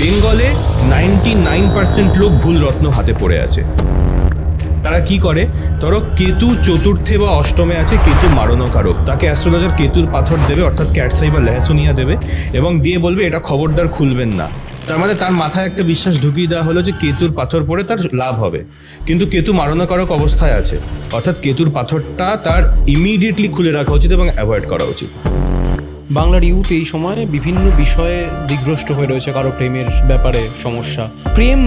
বেঙ্গলে 99% লোক ভুল রত্ন হাতে পড়ে আছে। তারা কি করে, ধরো কেতু চতুর্থে বা অষ্টমে আছে, কেতু মারণকারক, তাকে অ্যাস্ট্রোলজার কেতুর পাথর দেবে, অর্থাৎ ক্যাটসাই বা লেহসুনিয়া দেবে এবং দিয়ে বলবে এটা খবরদার খুলবেন না। তার মানে তার মাথায় একটা বিশ্বাস ঢুকিয়ে দেওয়া হলো যে কেতুর পাথর পরে তার লাভ হবে, কিন্তু কেতু মারণকারক অবস্থায় আছে, অর্থাৎ কেতুর পাথরটা তার ইমিডিয়েটলি খুলে রাখা উচিত এবং অ্যাভয়েড করা উচিত। বাংলার ইউথ এই সময় বিভিন্ন বিষয়ে দিগ্ভ্রষ্ট হয়ে রয়েছে, কারো প্রেমের ব্যাপারে সমস্যা, প্রেম,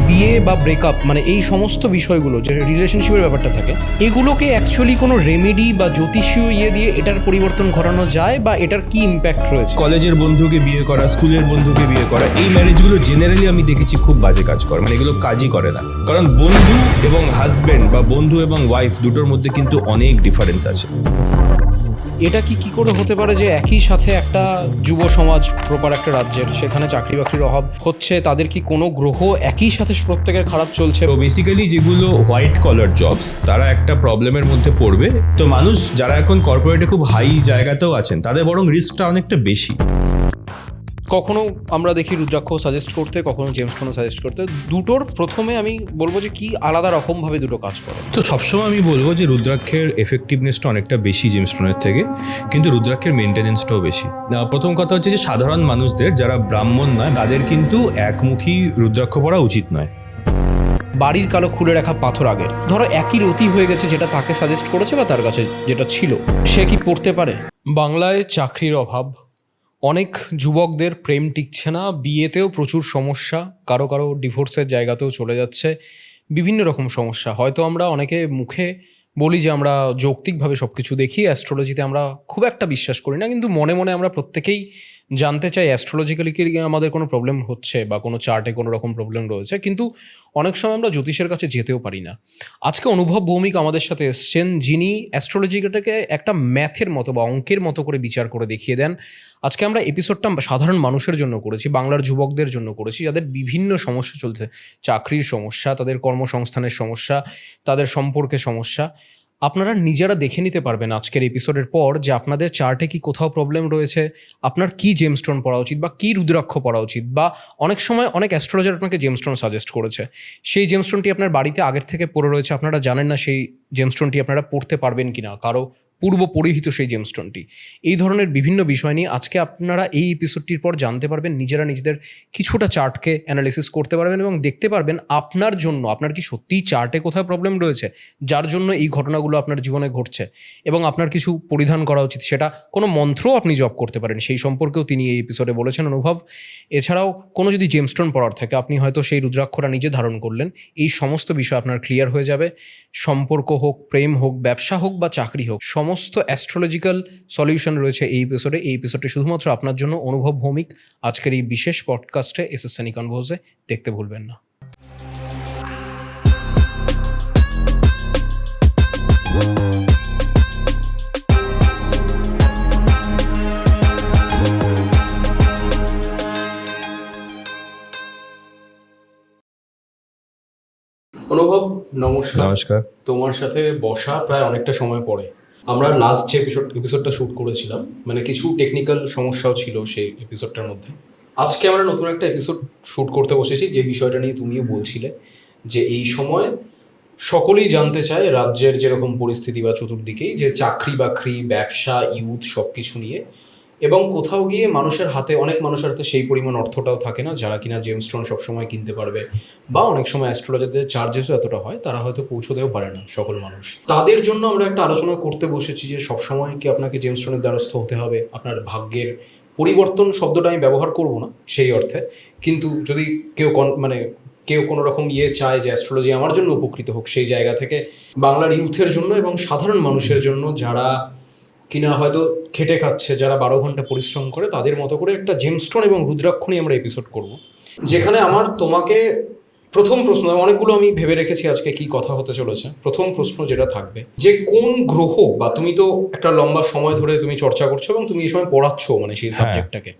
বিয়ে বা ব্রেকআপ, মানে এই সমস্ত বিষয়গুলো যে রিলেশনশিপের ব্যাপারটা থাকে, এগুলোকে অ্যাকচুয়ালি কোনো রেমেডি বা জ্যোতিষীয় দিয়ে এটার পরিবর্তন ঘটানো যায় বা এটার কি ইম্প্যাক্ট রয়েছে? কলেজের বন্ধুকে বিয়ে করা, স্কুলের বন্ধুকে বিয়ে করা, এই ম্যারেজগুলো জেনারেলি আমি দেখেছি খুব বাজে কাজ করে, মানে এগুলো কাজই করে না। কারণ বন্ধু এবং হাজবেন্ড বা বন্ধু এবং ওয়াইফ দুটোর মধ্যে কিন্তু অনেক ডিফারেন্স আছে। এটা কি করে হতে পারে যে একই সাথে একটা যুব সমাজ, প্রপার একটা রাজ্যের, সেখানে চাকরি বাকরির অভাব হচ্ছে, তাদের কি কোনো গ্রহ একই সাথে প্রত্যেকের খারাপ চলছে? তো বেসিক্যালি যেগুলো হোয়াইট কলার জবস, তারা একটা প্রবলেমের মধ্যে পড়বে। তো মানুষ যারা এখন কর্পোরেটে খুব হাই জায়গাতেও আছেন, তাদের বরং রিস্কটা অনেকটা বেশি। কখনো আমরা দেখি রুদ্রাক্ষ সাজেস্ট করতে, কখনো জেমস্টোনও সাজেস্ট করতে। দুটোর প্রথমে আমি বলবো যে কি আলাদা রকমভাবে দুটো কাজ করে। তো সবসময় আমি বলবো যে রুদ্রাক্ষের এফেক্টিভনেসটা অনেকটা বেশি জেমস্টোনের থেকে, কিন্তু রুদ্রাক্ষের মেনটেনেন্সটাও বেশি। প্রথম কথা হচ্ছে যে সাধারণ মানুষদের, যারা ব্রাহ্মণ নয়, তাদের কিন্তু একমুখী রুদ্রাক্ষ পরা উচিত নয়। বাড়ির কালো খুলে রাখা পাথর আগের, ধরো একই রতি হয়ে গেছে, যেটা তাকে সাজেস্ট করেছে বা তার কাছে যেটা ছিল, সে কি পড়তে পারে? বাংলায় চাকরির অভাব, অনেক যুবকদের প্রেম টিকছে না, বিয়েতেও প্রচুর সমস্যা, কারো ডিভোর্সের জায়গাতেও চলে যাচ্ছে, বিভিন্ন রকম সমস্যা। হয়তো আমরা অনেকে মুখে বলি যে আমরা যৌক্তিকভাবে সব কিছু দেখি, অ্যাস্ট্রোলজিতে আমরা খুব একটা বিশ্বাস করি না, কিন্তু মনে মনে আমরা প্রত্যেকেই জানতে চাই অ্যাস্ট্রোলজিক্যালি কি আমাদের কোনো প্রবলেম হচ্ছে বা কোনো চার্টে কোনো রকম প্রবলেম রয়েছে, কিন্তু অনেক সময় আমরা জ্যোতিষের কাছে যেতেও পারি না। আজকে অনুভব ভৌমিক আমাদের সাথে এসছেন, যিনি অ্যাস্ট্রোলজিটাকে একটা ম্যাথের মতো বা অঙ্কের মতো করে বিচার করে দেখিয়ে দেন। আজকে আমরা এপিসোডটা সাধারণ মানুষের জন্য করেছি, বাংলার যুবকদের জন্য করেছি, যাদের বিভিন্ন সমস্যা চলছে, চাকরির সমস্যা, তাদের কর্মসংস্থানের সমস্যা, তাদের সম্পর্কের সমস্যা। আপনারা নিজেরা দেখে নিতে পারবেন আজকের এপিসোডের পর যে আপনাদের চার্টে কি কোথাও প্রবলেম রয়েছে, আপনার কি জেমস্টোন পড়া উচিত বা কি রুদ্রাক্ষ পড়া উচিত, বা অনেক সময় অনেক অ্যাস্ট্রোলজার আপনাকে জেমস্টোন সাজেস্ট করেছে, সেই জেমস্টোনটি আপনার বাড়িতে আগের থেকে পড়ে রয়েছে, আপনারা জানেন না সেই জেমস্টোনটি আপনারা পড়তে পারবেন কিনা, কারো পূর্ব পরিহিত সেই জেমস্টোনটি। এই ধরনের বিভিন্ন বিষয় নিয়ে আজকে আপনারা এই এপিসোডটির পর জানতে পারবেন, নিজেরা নিজেদের কিছুটা চার্টকে অ্যানালিসিস করতে পারবেন এবং দেখতে পারবেন আপনার জন্য, আপনার কি সত্যিই চার্টে কোথায় প্রবলেম রয়েছে যার জন্য এই ঘটনাগুলো আপনার জীবনে ঘটছে, এবং আপনার কিছু পরিধান করা উচিত, সেটা কোনো মন্ত্রও আপনি জপ করতে পারেন, সেই সম্পর্কেও তিনি এই এপিসোডে বলেছেন অনুভব। এছাড়াও কোনো যদি জেমস্টোন পড়ার থাকে, আপনি হয়তো সেই রুদ্রাক্ষরা নিজে ধারণ করলেন, এই সমস্ত বিষয় আপনার ক্লিয়ার হয়ে যাবে। সম্পর্ক হোক, প্রেম হোক, ব্যবসা হোক বা চাকরি হোক, সমস্ত অ্যাস্ট্রোলজিক্যাল সলিউশন রয়েছে এই এপিসোডে। এই এপিসোডটি শুধুমাত্র আপনার জন্য। অনুভব ভৌমিক আজকের এই বিশেষ পডকাস্টে এসএসএনই কনভোজে দেখতে ভুলবেন না। অনুভব, নমস্কার। নমস্কার। তোমার সাথে বসা প্রায় অনেকটা সময় পরে। আমরা লাস্ট যে এপিসোডটা শ্যুট করেছিলাম, মানে কিছু টেকনিক্যাল সমস্যাও ছিল সেই এপিসোডটার মধ্যে। আজকে আমরা নতুন একটা এপিসোড শ্যুট করতে বসেছি, যে বিষয়টা নিয়ে তুমিও বলছিলে যে এই সময় সকলেই জানতে চায় রাজ্যের যেরকম পরিস্থিতি বা চতুর্দিকেই, যে চাকরি বাকরি, ব্যবসা, ইউথ সব কিছু নিয়ে। এবং কোথাও গিয়ে মানুষের হাতে, অনেক মানুষের হাতে সেই পরিমাণ অর্থটাও থাকে না যারা কিনা জেমস্টোন সবসময় কিনতে পারবে, বা অনেক সময় অ্যাস্ট্রোলজারদের চার্জেসও এতটা হয়, তারা হয়তো পৌঁছতেও পারে না সকল মানুষ। তাদের জন্য আমরা একটা আলোচনা করতে বসেছি যে সবসময় কি আপনাকে জেমস্টোনের দ্বারস্থ হতে হবে, আপনার ভাগ্যের পরিবর্তন শব্দটা আমি ব্যবহার করব না সেই অর্থে, কিন্তু যদি কেউ কোনো রকম চায় যে অ্যাস্ট্রোলজি আমার জন্য উপকৃত হোক, সেই জায়গা থেকে বাংলার ইউথের জন্য এবং সাধারণ মানুষের জন্য যারা কিনা হয়তো খেটে খাচ্ছে, যারা 12 ঘন্টা পরিশ্রম করে, তাদের মতো করে একটা জেমস্টোন এবং রুদ্রাক্ষ নিয়ে আমরা এপিসোড করব। যেখানে আমার তোমাকে প্রথম প্রশ্ন, অনেকগুলো আমি ভেবে রেখেছি আজকে কি কথা হতে চলেছে। প্রথম প্রশ্ন যেটা থাকবে, যে কোন গ্রহ, বা তুমি তো একটা লম্বা সময় ধরে তুমি চর্চা করছো এবং তুমি এই সময় পড়াচ্ছ মানে সেই সাবজেক্টটাকে,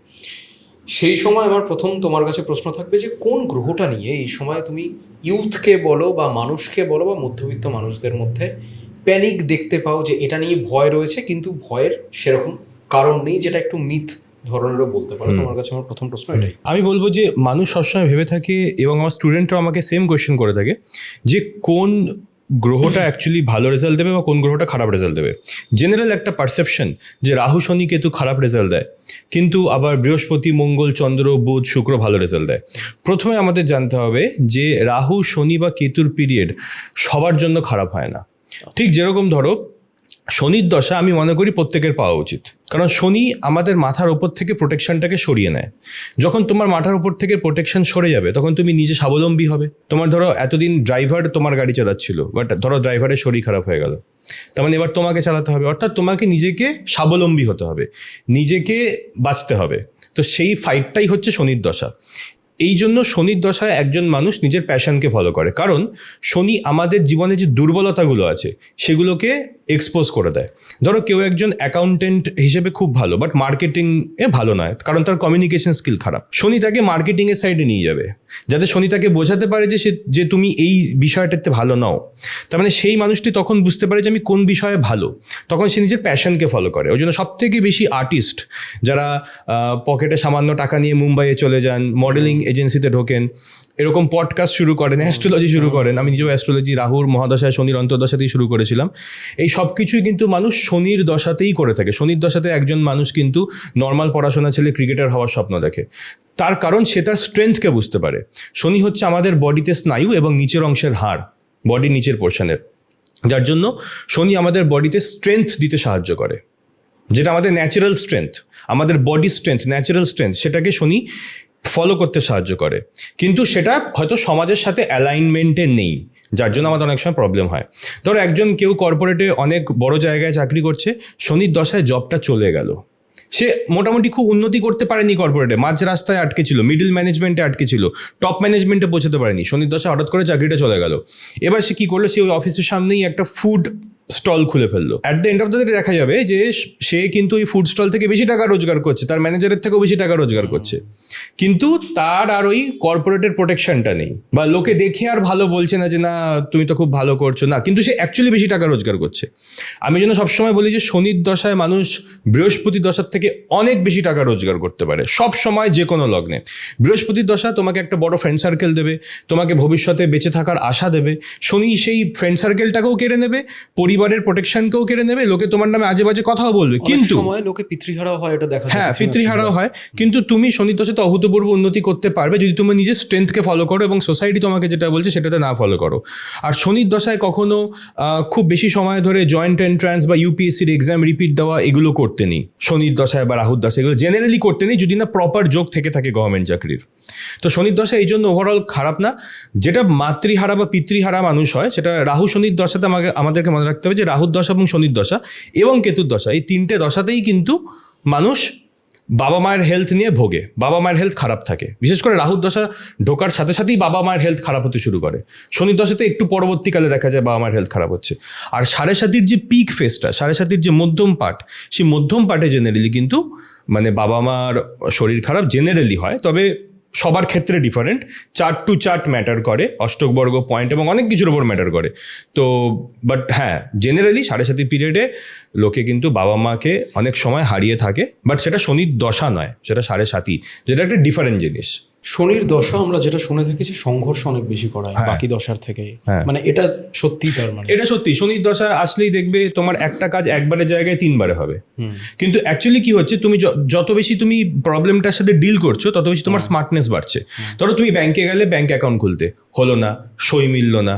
সেই সময় আমার প্রথম তোমার কাছে প্রশ্ন থাকবে যে কোন গ্রহটা নিয়ে এই সময় তুমি ইউথকে বলো বা মানুষকে বলো বা মধ্যবিত্ত মানুষদের মধ্যে প্যানিক দেখতে পাও, যে এটা নিয়ে ভয় রয়েছে কিন্তু ভয়ের সেরকম কারণ নেই, যেটা একটু মিথ ধরনেরও বলতে পারো। তোমার কাছে আমার প্রথম প্রশ্ন এটাই। আমি বলবো যে মানুষ সবসময় ভেবে থাকে, এবং আমার স্টুডেন্টরাও আমাকে সেম কোয়েশ্চেন করে থাকে, যে কোন গ্রহটা অ্যাকচুয়ালি ভালো রেজাল্ট দেবে বা কোন গ্রহটা খারাপ রেজাল্ট দেবে। জেনারেল একটা পারসেপশন যে রাহু শনি কেতু খারাপ রেজাল্ট দেয়, কিন্তু আবার বৃহস্পতি মঙ্গল চন্দ্র বুধ শুক্র ভালো রেজাল্ট দেয়। প্রথমে আমাদের জানতে হবে যে রাহু শনি বা কেতুর পিরিয়ড সবার জন্য খারাপ হয় না। ঠিক যেরকম ধরো শনির দশা আমি মনে করি প্রত্যেকের পাওয়া উচিত, কারণ শনি আমাদের মাথার ওপর থেকে প্রোটেকশনটাকে সরিয়ে নেয়। যখন তোমার মাথার ওপর থেকে প্রোটেকশন সরে যাবে তখন তুমি নিজে স্বাবলম্বী হবে। তোমার ধরো এতদিন ড্রাইভার তোমার গাড়ি চালাচ্ছিল, বাট ধরো ড্রাইভারের শরীর খারাপ হয়ে গেল, তার মানে এবার তোমাকে চালাতে হবে, অর্থাৎ তোমাকে নিজেকে স্বাবলম্বী হতে হবে, নিজেকে বাঁচতে হবে। তো সেই ফাইটটাই হচ্ছে শনির দশা। এই জন্য শনির দশায় একজন মানুষ নিজের প্যাশনকে ফলো করে, কারণ শনি আমাদের জীবনে যে দুর্বলতাগুলো আছে সেগুলোকে এক্সপোজ করে দেয়। ধরো কেউ একজন অ্যাকাউন্টেন্ট হিসেবে খুব ভালো, বাট মার্কেটিংয়ে ভালো নয়, কারণ তার কমিউনিকেশন স্কিল খারাপ। শনি তাকে মার্কেটিংয়ের সাইডে নিয়ে যাবে, যাতে শনি তাকে বোঝাতে পারে যে তুমি এই বিষয়টাতে ভালো নাও। তার মানে সেই মানুষটি তখন বুঝতে পারে যে আমি কোন বিষয়ে ভালো, তখন সে নিজের প্যাশনকে ফলো করে। ওই জন্য সবথেকে বেশি আর্টিস্ট যারা পকেটে সামান্য টাকা নিয়ে মুম্বাইয়ে চলে যান, মডেলিং এজেন্সিতে ঢোকেন, এরকম পডকাস্ট শুরু করেন, অ্যাস্ট্রোলজি শুরু করেন। আমি নিজেও অ্যাস্ট্রোলজি রাহুর মহাদশায় শনির অন্তর্দশাতেই শুরু করেছিলাম। এই সব কিছুই কিন্তু মানুষ শনির দশাতেই করে থাকে। শনির দশাতে একজন মানুষ কিন্তু নর্মাল পড়াশোনা ছেলে ক্রিকেটার হওয়ার স্বপ্ন দেখে, তার কারণ সে তার স্ট্রেংথকে বুঝতে পারে। শনি হচ্ছে আমাদের বডিতে স্নায়ু এবং নিচের অংশের হাড়, বডির নিচের পোর্শনের, যার জন্য শনি আমাদের বডিতে স্ট্রেংথ দিতে সাহায্য করে, যেটা আমাদের ন্যাচারাল স্ট্রেংথ, আমাদের বডি স্ট্রেংথ, ন্যাচারাল স্ট্রেংথ, সেটাকে শনি ফলো করতে সাহায্য করে। কিন্তু সেটা হয়তো সমাজের সাথে অ্যালাইনমেন্টে নেই, যার জন্য আমাদের অনেক সময় প্রবলেম হয়। ধরো কেউ কর্পোরেটে অনেক বড় জায়গায় চাকরি করছে, শনির দশায় জবটা চলে গেল, সে মোটামুটি খুব উন্নতি করতে পারেনি কর্পোরেটে, মাঝ রাস্তায় আটকে ছিল, মিডল ম্যানেজমেন্টে আটকে ছিল, টপ ম্যানেজমেন্টে পৌঁছতে পারেনি। শনির দশায় হঠাৎ করে চাকরিটা চলে গেল। এবার সে কী করলো, সে ওই অফিসের সামনেই একটা ফুড স্টল খুলে ফেললো। At the end of the day দেখা যাবে যে সে কিন্তু ওই ফুড স্টল থেকে বেশি টাকা রোজগার করছে, তার ম্যানেজারের থেকেও বেশি টাকা রোজগার করছে, কিন্তু তার আর ওই কর্পোরেটের প্রোটেকশনটা নেই, বা লোকে দেখে আর ভালো বলছে না যে না তুমি তো খুব ভালো করছো, না, কিন্তু সে অ্যাকচুয়ালি বেশি টাকা রোজগার করছে। আমি যেন সবসময় বলি যে শনির দশায় মানুষ বৃহস্পতির দশার থেকে অনেক বেশি টাকা রোজগার করতে পারে, সব সময় যে কোনো লগ্নে। বৃহস্পতির দশা তোমাকে একটা বড় ফ্রেন্ড সার্কেল দেবে, তোমাকে ভবিষ্যতে বেঁচে থাকার আশা দেবে। শনি সেই ফ্রেন্ড সার্কেলটাকেও কেড়ে নেবে, পরিবারের প্রোটেকশনকেও কেড়ে নেবে, লোকে তোমার নামে আজে বাজে কথাও বলবে, কিন্তু সময় লোকে পিতৃহারাও হয়, এটা দেখা যায়। হ্যাঁ, পিতৃহারাও হয়, কিন্তু তুমি শনির দশাতে অভূতপূর্ব উন্নতি করতে পারবে যদি তুমি নিজের স্ট্রেংথকে ফলো করো এবং সোসাইটি তোমাকে যেটা বলছে সেটাতে না ফলো করো। আর শনির দশায় কখনো খুব বেশি সময় ধরে জয়েন্ট এন্ট্রান্স বা ইউপিএসসির এক্সাম রিপিট দেওয়া এগুলো করতে নেই শনির দশায় বা রাহুর দশায়, এগুলো জেনারেলি করতে নেই যদি না প্রপার যোগ থেকে থাকে গভর্নমেন্ট চাকরির। তো শনির দশা এই জন্য ওভারঅল খারাপ না। যেটা মাতৃহারা বা পিতৃহারা মানুষ হয়, সেটা রাহু শনির দশাতে আমাদেরকে মনে রাখতে হবে যে রাহুর দশা এবং শনির দশা এবং কেতুর দশা, এই তিনটে দশাতেই কিন্তু মানুষ বাবা মায়ের হেলথ নিয়ে ভোগে, বাবা মায়ের হেলথ খারাপ থাকে। বিশেষ করে রাহুর দশা ঢোকার সাথে সাথেই বাবা মায়ের হেলথ খারাপ হতে শুরু করে। শনির দশাতে একটু পরবর্তীকালে দেখা যায় বাবা মায়ের হেলথ খারাপ হচ্ছে। আর সাড়ে সাতির যে পিক ফেজটা, সাড়ে সাতির যে মধ্যম পার্ট, সেই মধ্যম পার্টে জেনারেলি কিন্তু মানে বাবা মার শরীর খারাপ জেনারেলি হয়, তবে সবার ক্ষেত্রে different. Chart to chart matter করে, অষ্টকবর্গ পয়েন্ট এবং অনেক কিছুর ওপর ম্যাটার করে। তো বাট হ্যাঁ, জেনারেলি সাড়ে সাতি পিরিয়ডে লোকে কিন্তু বাবা মাকে অনেক সময় হারিয়ে থাকে, বাট সেটা শনির দশা নয়, সেটা সাড়ে সাতি, যেটা একটা ডিফারেন্ট জিনিস। শনির দশা আমরা যেটা শুনে থাকি সংঘর্ষ অনেক বেশি করায় বাকি দশার থেকে, মানে এটা সত্যি? তার মানে এটা সত্যি, শনির দশা আসলেই দেখবে তোমার একটা কাজ একবারের জায়গায় তিনবারে হবে। কিন্তু অ্যাকচুয়ালি কি হচ্ছে, তুমি যত বেশি তুমি প্রবলেমটার সাথে ডিল করছো তত বেশি তোমার স্মার্টনেস বাড়ছে। ধরো তুমি ব্যাংকে গেলে ব্যাংক অ্যাকাউন্ট খুলতে হলো না, সই মিলল না,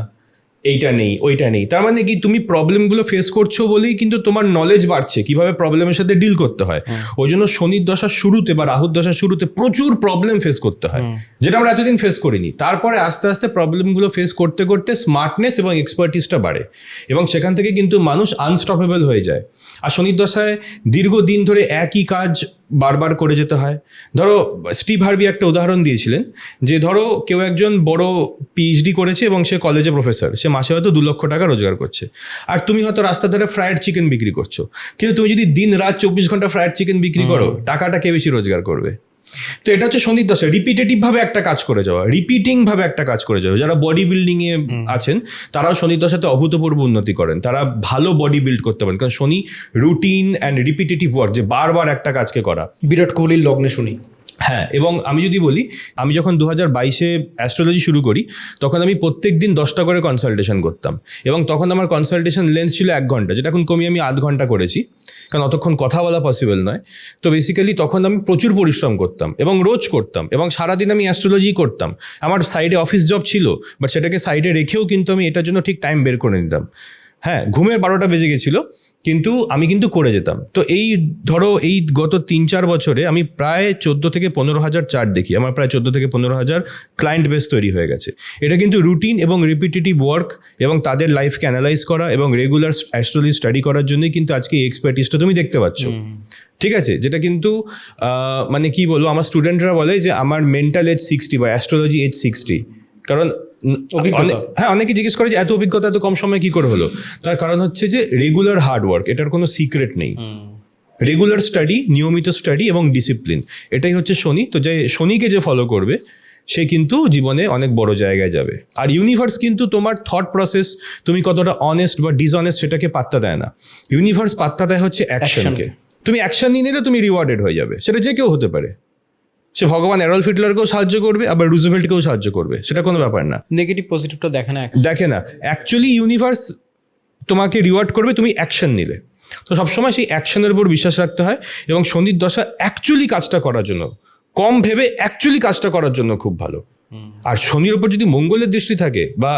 এইটা নেই ওইটা নেই, তার মানে কি তুমি প্রবলেমগুলো ফেস করছো বলেই কিন্তু তোমার নলেজ বাড়ছে কিভাবে প্রবলেমের সাথে ডিল করতে হয়। ওই জন্য শনির দশার শুরুতে বা রাহুর দশার শুরুতে প্রচুর প্রবলেম ফেস করতে হয়, যেটা আমরা এতদিন ফেস করিনি। তারপরে আস্তে আস্তে প্রবলেমগুলো ফেস করতে করতে স্মার্টনেস এবং এক্সপার্টিসটা বাড়ে, এবং সেখান থেকে কিন্তু মানুষ আনস্টপেবল হয়ে যায়। আর শনির দশায় দীর্ঘদিন ধরে একই কাজ বারবার করে যেতে হয়। ধরো স্টিভ হার্ভি একটা উদাহরণ দিয়েছিলেন যে ধরো কেউ একজন বড় পিএইচডি করেছে এবং সে কলেজে প্রফেসর, সে মাসে হয়তো 2 লক্ষ টাকা রোজগার করছে, আর তুমি হয়তো রাস্তা ধারে ফ্রাইড চিকেন বিক্রি করছো। কিন্তু তুমি যদি দিন রাত 24 ঘন্টা ফ্রাইড চিকেন বিক্রি করো, টাকাটা কে বেশি রোজগার করবে? তো এটা হচ্ছে শনির দশা, রিপিটেটিভ ভাবে একটা কাজ করে যাওয়া, রিপিটিং ভাবে একটা কাজ করে যাওয়া। যারা বডি বিল্ডিং এ আছেন তারাও শনির দশাতে অভূতপূর্ব উন্নতি করেন, তারা ভালো বডি বিল্ড করতে পারেন, কারণ শনি রুটিন অ্যান্ড রিপিটেটিভ ওয়ার্ক, যে বারবার একটা কাজকে করা। বিরাট কোহলির লগ্নে শুনি। হ্যাঁ, এবং আমি যদি বলি, আমি যখন 2022-এ অ্যাস্ট্রোলজি শুরু করি তখন আমি প্রত্যেক দিন 10টা করে কনসালটেশন করতাম, এবং তখন আমার কনসালটেশন লেন্থ ছিল 1 ঘন্টা, যেটা এখন কমিয়ে আমি আধ ঘন্টা করেছি, কারণ অতক্ষণ কথা বলা পসিবল নয়। তো বেসিক্যালি তখন আমি প্রচুর পরিশ্রম করতাম এবং রোজ করতাম, এবং সারাদিন আমি অ্যাস্ট্রোলজি করতাম। আমার সাইডে অফিস জব ছিল, বাট সেটাকে সাইডে রেখেও কিন্তু আমি এটার জন্য ঠিক টাইম বের করে নিতাম। হ্যাঁ, ঘুমের 12টা বেজে গেছিলো, কিন্তু আমি কিন্তু করে যেতাম। তো এই ধরো এই গত 3-4 বছরে আমি প্রায় 14 থেকে 15,000 চার্ট দেখি, আমার প্রায় 14 থেকে 15,000 ক্লায়েন্ট বেস তৈরি হয়ে গেছে। এটা কিন্তু রুটিন এবং রিপিটেটিভ ওয়ার্ক এবং তাদের লাইফকে অ্যানালাইজ করা এবং রেগুলার অ্যাস্ট্রোলজি স্টাডি করার জন্যই কিন্তু আজকে এই এক্সপার্টিসটা তুমি দেখতে পাচ্ছ। ঠিক আছে, যেটা কিন্তু মানে কি বলবো, আমার স্টুডেন্টরা বলে যে আমার মেন্টাল এজ 60 বা অ্যাস্ট্রোলজি এজ 60, কারণ হ্যাঁ, অনেকে জিজ্ঞেস করে যে এত অভিজ্ঞতা এত কম সময় কি করে হলো। তার কারণ হচ্ছে যে রেগুলার হার্ড ওয়ার্ক, এটার কোনো সিক্রেট নেই। রেগুলার স্টাডি, নিয়মিত স্টাডি এবং ডিসিপ্লিন, এটাই হচ্ছে শনি। তো যে শনিকে যে ফলো করবে সে কিন্তু জীবনে অনেক বড় জায়গায় যাবে। আর ইউনিভার্স কিন্তু তোমার থট প্রসেস, তুমি কতটা অনেস্ট বা ডিসঅনেস্ট সেটাকে পাত্তা দেয় না। ইউনিভার্স পাত্তা দেয় হচ্ছে অ্যাকশনকে। তুমি অ্যাকশন নিয়ে নিলে তুমি রিওয়ার্ডেড হয়ে যাবে, সেটা যে কেউ হতে পারে। সে ভগবান অ্যাডলফ হিটলারকেও সাহায্য করবে, আবার রুজভেল্টকেও সাহায্য করবে, সেটা কোনো ব্যাপার না। নেগেটিভ পজিটিভটা দেখে না, অ্যাকচুয়ালি ইউনিভার্স তোমাকে রিওয়ার্ড করবে তুমি অ্যাকশন নিলে। তো সবসময় সেই অ্যাকশনের উপর বিশ্বাস রাখতে হয়, এবং শনির দশা অ্যাকচুয়ালি কাজটা করার জন্য, কম ভেবে অ্যাকচুয়ালি কাজটা করার জন্য খুব ভালো। আর শনির ওপর যদি মঙ্গলের দৃষ্টি থাকে, বা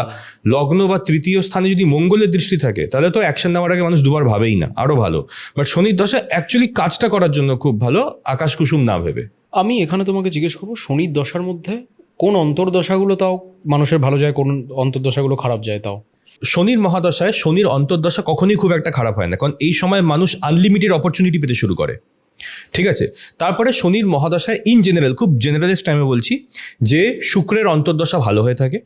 লগ্ন বা তৃতীয় স্থানে যদি মঙ্গলের দৃষ্টি থাকে, তাহলে তো অ্যাকশন নেওয়ার আগে মানুষ দুবার ভাবেই না, আরও ভালো। বাট শনির দশা অ্যাকচুয়ালি কাজটা করার জন্য খুব ভালো, আকাশ কুসুম না ভেবে। আমি এখানে তোমাকে জিজ্ঞেস করবো, শনির দশার মধ্যে কোন অন্তর্দশাগুলো তাও মানুষের ভালো যায়, কোন অন্তর্দশাগুলো খারাপ যায়? তাও শনির মহাদশায় শনির অন্তর্দশা কখনোই খুব একটা খারাপ হয় না, কারণ এই সময় মানুষ আনলিমিটেড অপরচুনিটি পেতে শুরু করে। ঠিক আছে, তারপরে শনির মহাদশায় ইন জেনারেল, খুব জেনারেলিস্ট টাইমে বলছি, যে শুক্রের অন্তর্দশা ভালো হয়ে থাকে,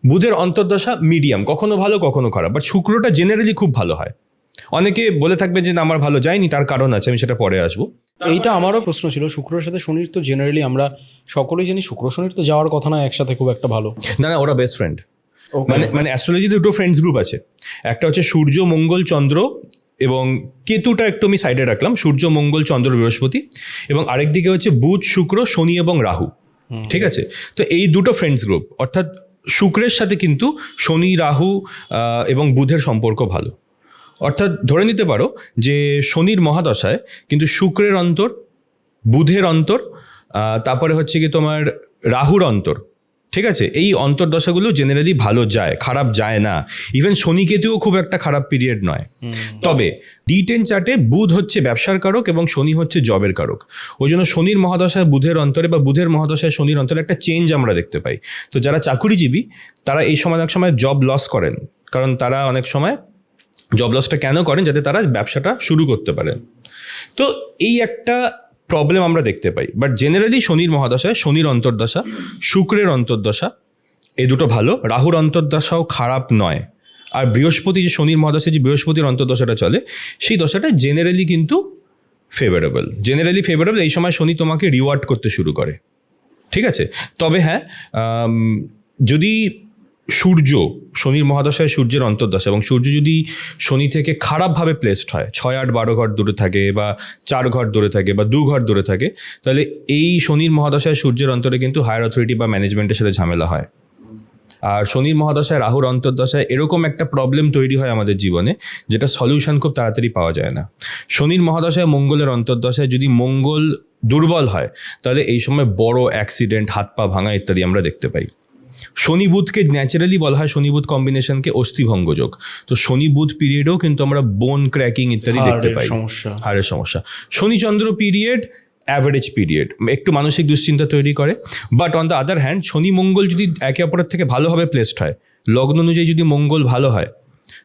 বুধের অন্তর্দশা মিডিয়াম, কখনো ভালো কখনো খারাপ, বাট শুক্রটা জেনারেলি খুব ভালো হয়। অনেকে বলে থাকবে যে না আমার ভালো যায়নি, তার কারণ আছে, আমি সেটা পরে আসবো। এইটা আমারও প্রশ্ন ছিল। শুক্রের সাথে শনির তো জেনারেলি আমরা সকলেই জানি শুক্র শনির তো যাওয়ার কথা না একসাথে খুব একটা ভালো। না, ওরা বেস্ট ফ্রেন্ড। মানে অ্যাস্ট্রোলজিতে দুটো ফ্রেন্ডস গ্রুপ আছে, একটা হচ্ছে সূর্য মঙ্গল চন্দ্র, এবং কেতুটা একটু আমি সাইডে রাখলাম, সূর্য মঙ্গল চন্দ্র বৃহস্পতি, এবং আরেকদিকে হচ্ছে বুধ শুক্র শনি এবং রাহু। ঠিক আছে, তো এই দুটো ফ্রেন্ডস গ্রুপ, অর্থাৎ শুক্রের সাথে কিন্তু শনি রাহু এবং বুধের সম্পর্ক ভালো। অর্থাৎ ধরে নিতে পারো যে শনির মহাদশায় কিন্তু শুক্রের অন্তর, বুধের অন্তর, তারপরে হচ্ছে কি তোমার রাহুর অন্তর। ঠিক আছে, এই অন্তর্দশাগুলো জেনারেলি ভালো যায়, খারাপ যায় না। ইভেন শনি কেতুও খুব একটা খারাপ পিরিয়ড নয়। তবে D10 চার্টে বুধ হচ্ছে ব্যবসার কারক এবং শনি হচ্ছে জবের কারক। ওই জন্য শনির মহাদশায় বুধের অন্তরে বা বুধের মহাদশায় শনির অন্তরে একটা চেঞ্জ আমরা দেখতে পাই। তো যারা চাকুরিজীবী তারা এই সময় অনেক সময় জব লস করেন, কারণ তারা অনেক সময় জব লসটা কেন করেন, যাতে তারা ব্যবসাটা শুরু করতে পারেন। তো এই একটা প্রবলেম আমরা দেখতে পাই। বাট জেনারেলি শনির মহাদশায় শনির অন্তর্দশা, শুক্রের অন্তর্দশা, এই দুটো ভালো। রাহুর অন্তর্দশাও খারাপ নয়। আর বৃহস্পতি, যে শনির মহাদশায় যে বৃহস্পতির অন্তর্দশাটা চলে, সেই দশাটা জেনারেলি কিন্তু ফেভারেবল। এই সময় শনি তোমাকে রিওয়ার্ড করতে শুরু করে। ঠিক আছে, তবে হ্যাঁ, যদি সূর্য, শনির মহাদশায় সূর্যের অন্তর্দশা, এবং সূর্য যদি শনি থেকে খারাপভাবে প্লেসড হয়, 6, 8, 12 ঘর দূরে থাকে, বা 4 ঘর দূরে থাকে, বা 2 ঘর দূরে থাকে, তাহলে এই শনির মহাদশায় সূর্যের অন্তরে কিন্তু হায়ার অথরিটি বা ম্যানেজমেন্টের সাথে ঝামেলা হয়। আর শনির মহাদশায় রাহুর অন্তর্দশায় এরকম একটা প্রবলেম তৈরি হয় আমাদের জীবনে, যেটা সলিউশন খুব তাড়াতাড়ি পাওয়া যায় না। শনির মহাদশায় মঙ্গলের অন্তর্দশায় যদি মঙ্গল দুর্বল হয়, তাহলে এই সময় বড় অ্যাক্সিডেন্ট, হাত পা ভাঙা ইত্যাদি আমরা দেখতে পাই। শনি বুধকে ন্যাচারালি বলা হয়, শনি বুধ কম্বিনেশনকে অস্থিভঙ্গ যোগ। তো শনি বুধ পিরিয়ডেও কিন্তু আমরা বোন ক্র্যাকিং ইত্যাদি দেখতে পাই, হাড়ের সমস্যা। Shani Chandra period average period, একটু মানসিক দুশ্চিন্তা তৈরি করে। But on the other hand Shani Mangal যদি একে অপরের থেকে ভালোভাবে প্লেসড হয়, লগ্ন অনুযায়ী যদি মঙ্গল ভালো হয়,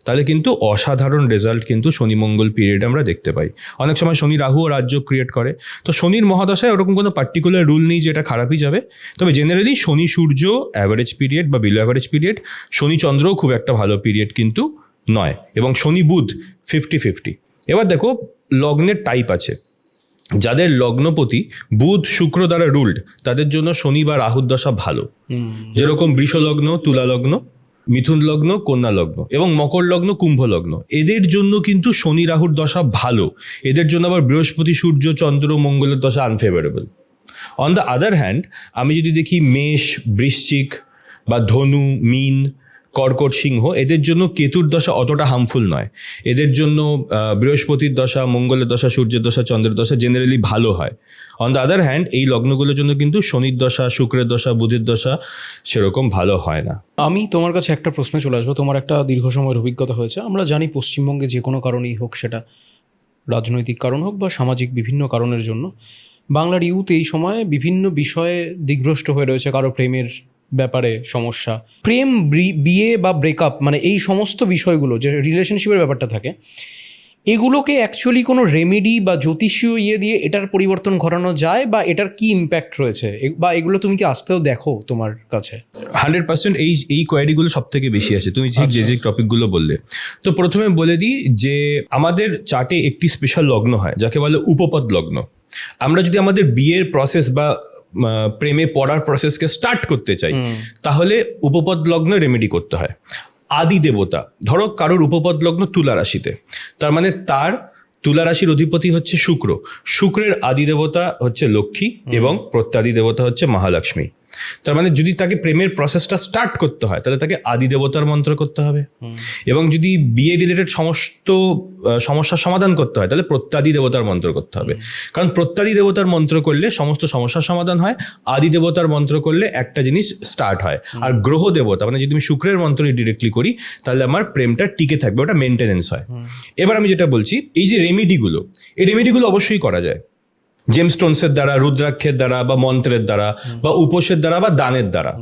তাহলে কিন্তু অসাধারণ রেজাল্ট কিন্তু শনি মঙ্গল পিরিয়ডে আমরা দেখতে পাই। অনেক সময় শনি রাহুও রাজ্য ক্রিয়েট করে। তো শনির মহাদশায় ওরকম কোনো পার্টিকুলার রুল নেই যে এটা খারাপই যাবে। তবে জেনারেলি শনি সূর্য অ্যাভারেজ পিরিয়ড বা বিলো অ্যাভারেজ পিরিয়ড, শনি চন্দ্রও খুব একটা ভালো পিরিয়ড কিন্তু নয়, এবং শনি বুধ 50-50। এবার দেখো লগ্নের টাইপ আছে, যাদের লগ্নপতি বুধ শুক্র দ্বারা রুলড তাদের জন্য শনি বা রাহুর দশা ভালো। যেরকম বৃষ লগ্ন, তুলা লগ্ন, মিথুন লগ্ন, কন্যা লগ্ন এবং মকর লগ্ন, কুম্ভ লগ্ন, এদের জন্য কিন্তু শনি রাহুর দশা ভালো। এদের জন্য আবার বৃহস্পতি, সূর্য, চন্দ্র, মঙ্গলের দশা unfavourable. On the other hand আমি যদি দেখি মেষ, বৃশ্চিক বা ধনু, মীন, কর্কট, সিংহ, এদের জন্য কেতুর দশা অতটা হার্মফুল নয়। এদের জন্য বৃহস্পতির দশা, মঙ্গলের দশা, সূর্যের দশা, চন্দ্রের দশা জেনারেলি ভালো হয়। অন দ্য আদার হ্যান্ড এই লগ্নগুলোর জন্য কিন্তু শনির দশা, শুক্রের দশা, বুধের দশা সেরকম ভালো হয় না। আমি তোমার কাছে একটা প্রশ্নে চলে আসবো। তোমার একটা দীর্ঘ সময়ের অভিজ্ঞতা হয়েছে। আমরা জানি পশ্চিমবঙ্গে যে কোনো কারণেই হোক, সেটা রাজনৈতিক কারণ হোক বা সামাজিক বিভিন্ন কারণের জন্য, বাংলার ইউথ এই সময়ে বিভিন্ন বিষয়ে দিগ্ভ্রষ্ট হয়ে রয়েছে। কারো প্রেমের ব্যাপারে সমস্যা, প্রেম, বিয়ে বা ব্রেকআপ, মানে এই সমস্ত বিষয়গুলো যে রিলেশনশিপের ব্যাপারটা থাকে, এগুলোকে অ্যাকচুয়ালি কোনো রেমেডি বা জ্যোতিষীয় দিয়ে এটার পরিবর্তন ঘটানো যায়, বা এটার কি ইম্প্যাক্ট রয়েছে, বা এগুলো তুমি কি আসতেও দেখো তোমার কাছে? 100% এই কোয়ারিগুলো সব থেকে বেশি আছে। তুমি ঠিক যে টপিকগুলো বললে, তো প্রথমে বলে দিই যে আমাদের চার্টে একটি স্পেশাল লগ্ন হয় যাকে বলে উপপদ লগ্ন। আমরা যদি আমাদের বিয়ের প্রসেস বা প্রেমে পড়ার প্রসেসকে স্টার্ট করতে চাই তাহলে উপপদ লগ্ন রেমেডি করতে হয়। আদি দেবতা, ধরো কারোর উপপদ লগ্ন তুলা রাশিতে, তার মানে তার তুলা রাশির অধিপতি হচ্ছে শুক্র। শুক্রের আদি দেবতা হচ্ছে লক্ষ্মী এবং প্রত্যাদি দেবতা হচ্ছে মহালক্ষ্মী। তার মানে যদি তাকে প্রেমের প্রসেসটা স্টার্ট করতে হয় তাহলে তাকে আদি দেবতার মন্ত্র করতে হবে, এবং যদি বিয়ে রিলেটেড সমস্ত সমস্যার সমাধান করতে হয় তাহলে প্রত্যাদি দেবতার মন্ত্র করতে হবে। কারণ প্রত্যাদি দেবতার মন্ত্র করলে সমস্ত সমস্যার সমাধান হয়, আদি দেবতার মন্ত্র করলে একটা জিনিস স্টার্ট হয়। আর গ্রহ দেবতা মানে যদি আমি শুক্রের মন্ত্র ডিরেক্টলি করি তাহলে আমার প্রেমটা টিকে থাকবে, ওটা মেনটেনেন্স হয়। এবার আমি যেটা বলছি, এই যে রেমেডিগুলো, এই রেমেডিগুলো অবশ্যই করা যায় জেমস্টোনসের দ্বারা, রুদ্রাক্ষের দ্বারা বা মন্ত্রের দ্বারা বা উপোসের দ্বারা বা দানের দ্বারা।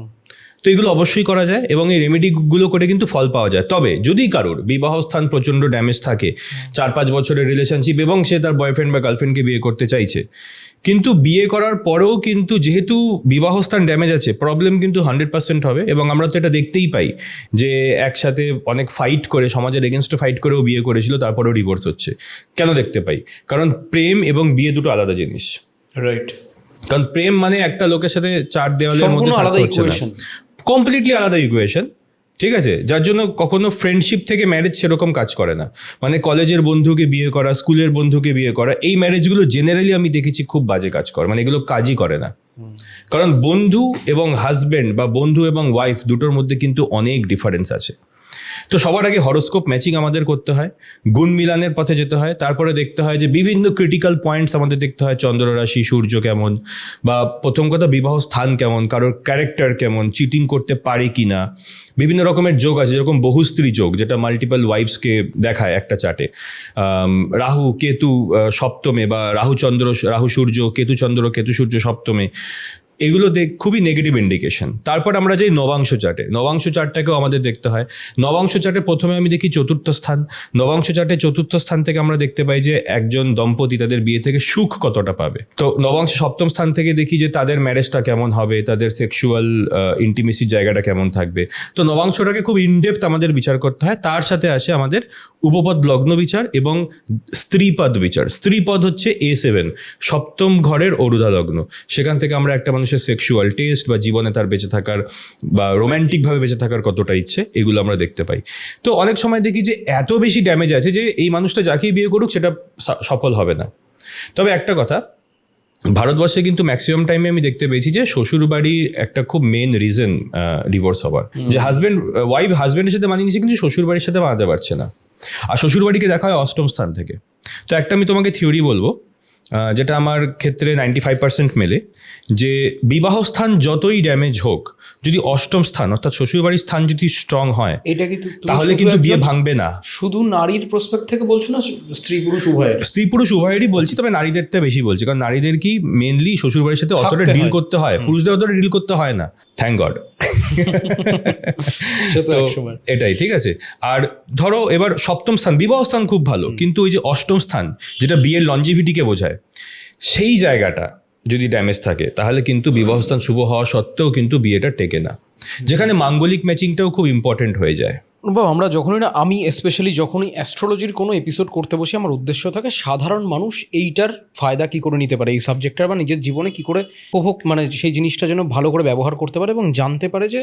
তো এগুলো অবশ্যই করা যায় এবং এই রেমেডিগুলো করে কিন্তু ফল পাওয়া যায়। তবে যদি কারোর বিবাহ স্থান প্রচণ্ড ড্যামেজ থাকে, 4-5 বছরের রিলেশনশিপ এবং সে তার বয়ফ্রেন্ড বা গার্লফ্রেন্ডকে বিয়ে করতে চাইছে, কিন্তু বিয়ে করার পরেও কিন্তু যেহেতু বিবাহস্থান ড্যামেজ আছে, প্রবলেম কিন্তু 100% হবে। এবং আমরা তো এটা দেখতেই পাই যে একসাথে অনেক ফাইট করে, সমাজের এগেনস্টে ফাইট করেও বিয়ে করেছিল, তারপরেও ডিভোর্স হচ্ছে। কেন দেখতে পাই? কারণ প্রেম এবং বিয়ে দুটো আলাদা জিনিস। রাইট। কারণ প্রেম মানে একটা লোকের সাথে 4 দেওয়ালের মধ্যে থাকতে হচ্ছে না, কমপ্লিটলি আলাদা ইকুয়েশন। ঠিক আছে, যার জন্য কখনো ফ্রেন্ডশিপ থেকে ম্যারেজ সেরকম কাজ করে না। মানে কলেজের বন্ধুকে বিয়ে করা, স্কুলের বন্ধুকে বিয়ে করা, এই ম্যারেজগুলো জেনারেলি আমি দেখেছি খুব বাজে কাজ করে, মানে এগুলো কাজই করে না। কারণ বন্ধু এবং হাজব্যান্ড বা বন্ধু এবং ওয়াইফ দুটোর মধ্যে কিন্তু অনেক ডিফারেন্স আছে। তো সবার আগে হরোস্কোপ ম্যাচিং আমাদের করতে হয়, গুণ মিলানের পথে যেতে হয়, তারপরে দেখতে হয় যে বিভিন্ন ক্রিটিক্যাল পয়েন্টস আমাদের দেখতে হয়, চন্দ্র রাশি, সূর্য কেমন, বা প্রথম কথা বিবাহ স্থান কেমন, কারোর ক্যারেক্টার কেমন, চিটিং করতে পারে কি না। বিভিন্ন রকমের যোগ আছে, যেরকম বহুস্ত্রী যোগ যেটা মাল্টিপল ওয়াইফসকে দেখায় একটা চার্টে। রাহু কেতু সপ্তমে, বা রাহু সূর্য, কেতু চন্দ্র, কেতু সূর্য সপ্তমে, এগুলো খুবই নেগেটিভ ইন্ডিকেশন। তারপর আমরা যাই নবাংশ চার্টে। নবাংশ চার্টটাকেও আমাদের দেখতে হয়। নবাংশ চার্টে প্রথমে আমি দেখি চতুর্থ স্থান। নবাংশ চার্টে চতুর্থ স্থান থেকে আমরা দেখতে পাই যে একজন দম্পতি তাদের বিয়ে থেকে সুখ কতটা পাবে। তো নবাংশ সপ্তম স্থান থেকে দেখি যে তাদের ম্যারেজটা কেমন হবে, তাদের সেক্সুয়াল ইন্টিমেসির জায়গাটা কেমন থাকবে। তো নবাংশটাকে খুব ইনডেপথ আমাদের বিচার করতে হয়। তার সাথে আসে আমাদের উপপদ লগ্ন বিচার এবং স্ত্রীপদ বিচার। স্ত্রীপদ হচ্ছে A7, সপ্তম ঘরের অরুধা লগ্ন। সেখান থেকে আমরা একটা মানুষের সেক্সুয়াল টেস্ট বা জীবনে তার বেঁচে থাকার বা রোম্যান্টিকভাবে বেঁচে থাকার কতটা ইচ্ছে, এগুলো আমরা দেখতে পাই। তো অনেক সময় দেখি যে এত বেশি ড্যামেজ আছে যে এই মানুষটা যাকেই বিয়ে করুক সেটা সফল হবে না। তবে একটা কথা, ভারতবর্ষে কিন্তু ম্যাক্সিমাম টাইমে আমি দেখতে পেয়েছি যে শ্বশুর বাড়ির একটা খুব মেন রিজন ডিভোর্স হবার, যে ওয়াইফ হাজব্যান্ডের সাথে মানিয়ে নিচ্ছে কিন্তু শ্বশুর বাড়ির সাথে মানাতে পারছে না। আর শ্বশুর বাড়িকে দেখা হয় অষ্টম স্থান থেকে। তো একটা আমি তোমাকে থিওরি বলবো, যেটা আমার ক্ষেত্রে 95% মেলে, যে বিবাহ স্থান যতই ড্যামেজ হোক, যদি অষ্টম স্থান অর্থাৎ শ্বশুরবাড়ির স্থান যদি স্ট্রং হয়, এটা কিন্তু তাহলে কিন্তু বিয়ে ভাঙবে না। শুধু নারীর প্রসপেক্ট থেকে বলছো না, স্ত্রী পুরুষ উভয়ের? স্ত্রী পুরুষ উভয়েরই বলছি, তবে নারীদেরটা বেশি বলছি, কারণ নারীদের কি মেনলি শ্বশুরবাড়ির সাথে অতটা ডিল করতে হয়, পুরুষদের অতটা ডিল করতে হয় না, থ্যাংক গড। এটাই ঠিক আছে। আর ধরো এবার সপ্তম স্থান, বিবাহ স্থান খুব ভালো, কিন্তু ওই যে অষ্টম স্থান যেটা বিয়ের লঞ্জিভিটিকে বোঝায়, সেই জায়গাটা যদি ড্যামেজ থাকে তাহলে কিন্তু বিবাহস্থান শুভ হওয়া সত্ত্বেও কিন্তু বিয়েটা টেকে না, যেখানে মাঙ্গলিক ম্যাচিংটাও খুব ইম্পর্টেন্ট হয়ে যায়। বা আমরা যখনই না, আমি স্পেশালি যখনই অ্যাস্ট্রোলজির কোনো এপিসোড করতে বসি, আমার উদ্দেশ্য থাকে সাধারণ মানুষ এইটার ফায়দা কী করে নিতে পারে, এই সাবজেক্টটার বা নিজের জীবনে কী করে উপভোগ, মানে সেই জিনিসটা যেন ভালো করে ব্যবহার করতে পারে এবং জানতে পারে যে